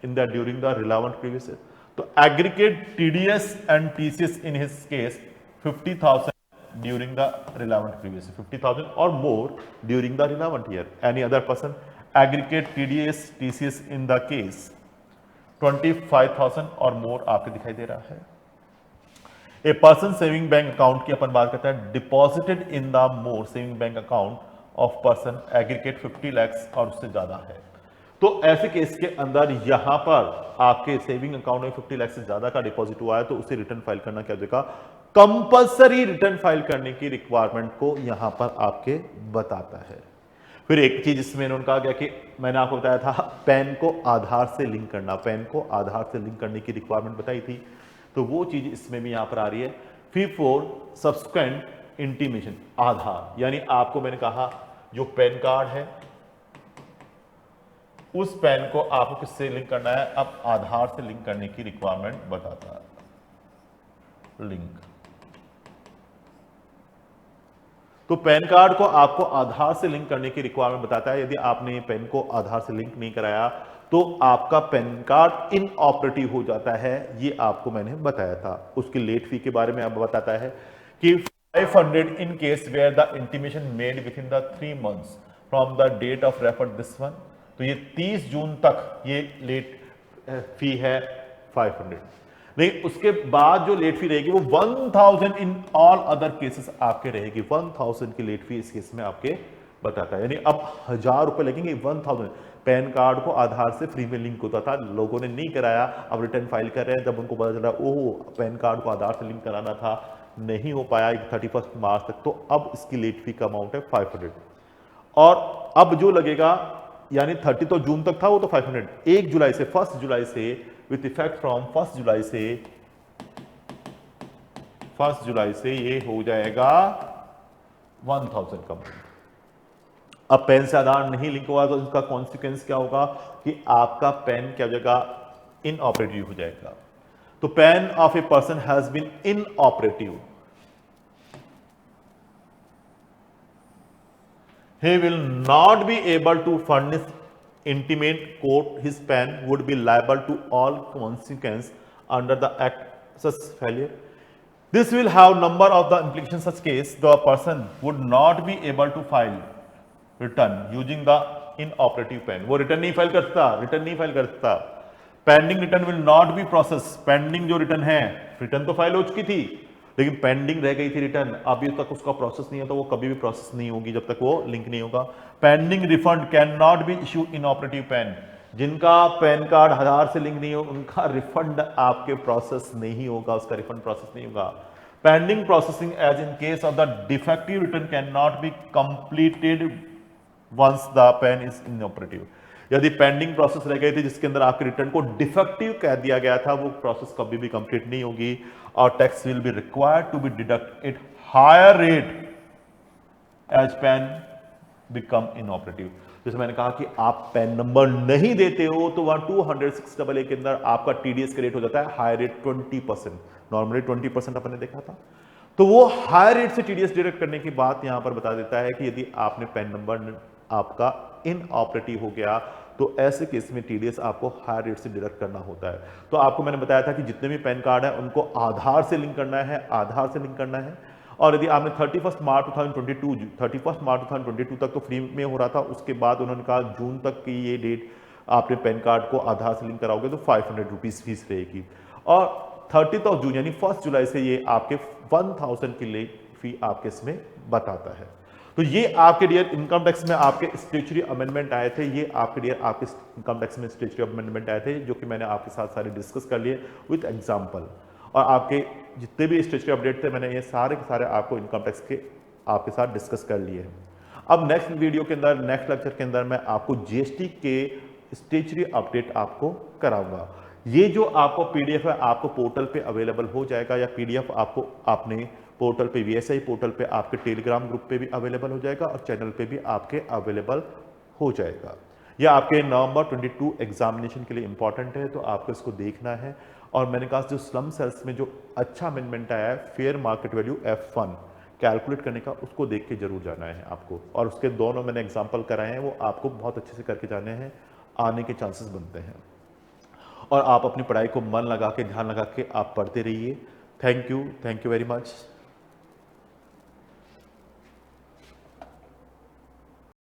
in the during the relevant previous year, तो aggregate TDS and TCS in his case 50,000 during the relevant previous year, 50,000 or more during the relevant year. Any other person aggregate TDS TCS in the case 25,000 or more आपके दिखाई दे रहा है। A person saving bank account की अपन बात करते हैं, deposited in the more saving bank account of person aggregate 50 lakh और उससे ज्यादा है, तो ऐसे केस के अंदर यहां पर आपके सेविंग अकाउंट में 50 लाख से ज्यादा का डिपॉजिट हुआ है तो उसे रिटर्न फाइल करना क्या होगा, कंपलसरी रिटर्न फाइल करने की रिक्वायरमेंट को यहां पर आपके बताता है। फिर एक चीज इसमें इन्होंने कहा गया कि मैंने आपको बताया था पैन को आधार से लिंक करना, पैन को आधार से लिंक करने की रिक्वायरमेंट बताई थी, तो वो चीज इसमें भी यहां पर आ रही है। फिर फॉर सब्सक्वेंट इंटीमेशन आधार, यानी आपको मैंने कहा जो पैन कार्ड है उस पैन को आपको किससे लिंक करना है, अब आधार से लिंक करने की रिक्वायरमेंट बताता है लिंक। तो पैन कार्ड को आपको आधार से लिंक करने की रिक्वायरमेंट बताता है। यदि आपने पैन को आधार से लिंक नहीं कराया तो आपका पैन कार्ड इनऑपरेटिव हो जाता है, ये आपको मैंने बताया था। उसकी लेट फी के बारे में अब बताता है कि 500 in case where the intimation made within the 3 months from the date of refer this one, तो ये 30 जून तक ये लेट फी है 500। लेकिन उसके बाद जो लेट फी रहेगी वो 1000 इन ऑल अदर केसेस आपके रहेगी। 1000 की लेट फी इस केस में आपके बताता है, यानी अब 1000 रुपए लगेंगे 1000। पैन कार्ड को आधार से फ्री में लिंक होता था, लोगों ने नहीं कराया, अब रिटर्न फाइल कर रहे हैं, जब उनको पता चला ओह पैन कार्ड को आधार से लिंक कराना था, नहीं हो पाया 31 मार्च तक, तो अब इसकी लेट फी का अमाउंट है 500। और अब जो लगेगा यानी 30 जून तक था वो तो 500, 1 जुलाई से 1 जुलाई से विथ इफेक्ट फ्रॉम 1 जुलाई से ये हो जाएगा 1000 का। अब पेन से आधार नहीं लिंक हुआ तो इसका कॉन्सिक्वेंस क्या होगा कि आपका पेन क्या हो जाएगा, इनऑपरेटिव हो जाएगा। तो PAN of a person has been inoperative, he will not be able to furnish intimate court his pen would be liable to all consequences under the act such failure. This will have number of the implications such case the person would not be able to file return using the inoperative pen. वो return नहीं file करता, pending return will not be process. Pending जो return है, return तो file हो चुकी थी लेकिन पेंडिंग रह गई थी रिटर्न, अभी तक उसका प्रोसेस नहीं है तो वो कभी भी प्रोसेस नहीं होगी जब तक वो लिंक नहीं होगा। Pending refund can not be issue inoperative PAN, जिनका पैन कार्ड आधार से लिंक नहीं हो उनका रिफंड आपके प्रोसेस नहीं होगा, उसका रिफंड प्रोसेस नहीं होगा। Pending processing as in case of the defective return can not be completed once the PAN is inoperative. यदि पेंडिंग प्रोसेस रह गई थी जिसके अंदर आपके रिटर्न को डिफेक्टिव कह दिया गया था, वो प्रोसेस कभी भी कंप्लीट नहीं होगी और tax will be required to be deduct at higher rate as PAN become inoperative. जैसे मैंने कहा कि आप पैन नंबर नहीं देते हो तो वहां 206AA के अंदर आपका टीडीएस का रेट हो जाता है हाई रेट 20%। नॉर्मली 20% अपन ने देखा था। तो वो हाई रेट से टीडीएस डिडक्ट करने की बात यहां पर बता देता है कि यदि आपने पैन नंबर आपका इनऑपरेटिव हो गया तो ऐसे केस में टीडीएस आपको हाई रेट से डिडक्ट करना होता है। तो आपको मैंने बताया था कि जितने भी पैन कार्ड है उनको आधार से लिंक करना है, आधार से लिंक करना है। और यदि आपने 31 मार्च 2022 तक तो फ्री में हो रहा था, उसके बाद उन्होंने कहा जून तक की ये डेट आपने पैन कार्ड को आधार से लिंक कराओगे तो 500 रुपीज फीस रहेगी। और 30 जून यानी 1 जुलाई से ये आपके 1000 की लेट फी आपके इसमें बताता है। तो ये आपके डियर इनकम टैक्स में आपके स्टेचुरी अमेंडमेंट आए थे, ये आपके डियर आपके इनकम टैक्स में स्टेचुरी अमेंडमेंट आए थे, जो कि मैंने आपके साथ सारे डिस्कस कर लिए विद एग्जांपल। और आपके जितने भी स्टेचुरी अपडेट थे मैंने ये सारे के सारे आपको इनकम टैक्स के आपके साथ डिस्कस कर लिए हैं। अब नेक्स्ट वीडियो के अंदर, नेक्स्ट लेक्चर के अंदर मैं आपको जीएसटी के स्टेचुरी अपडेट आपको कराऊंगा। ये जो आपको पीडीएफ है आपको पोर्टल पे अवेलेबल हो जाएगा, या पीडीएफ आपको आपने पोर्टल पे वीएसआई पोर्टल पे आपके टेलीग्राम ग्रुप पे भी अवेलेबल हो जाएगा और चैनल पे भी आपके अवेलेबल हो जाएगा। यह आपके नवंबर 22 एग्जामिनेशन के लिए इंपॉर्टेंट है, तो आपको इसको देखना है। और मैंने कहा जो स्लम सेल्स में जो अच्छा अमेंडमेंट आया है fair market value F1 calculate करने का, उसको देख के जरूर जाना है आपको। और उसके दोनों मैंने एग्जाम्पल कराए हैं, वो आपको बहुत अच्छे से करके जाने हैं, आने के चांसेस बनते हैं। और आप अपनी पढ़ाई को मन लगा के, ध्यान लगा के आप पढ़ते रहिए। Thank you very much.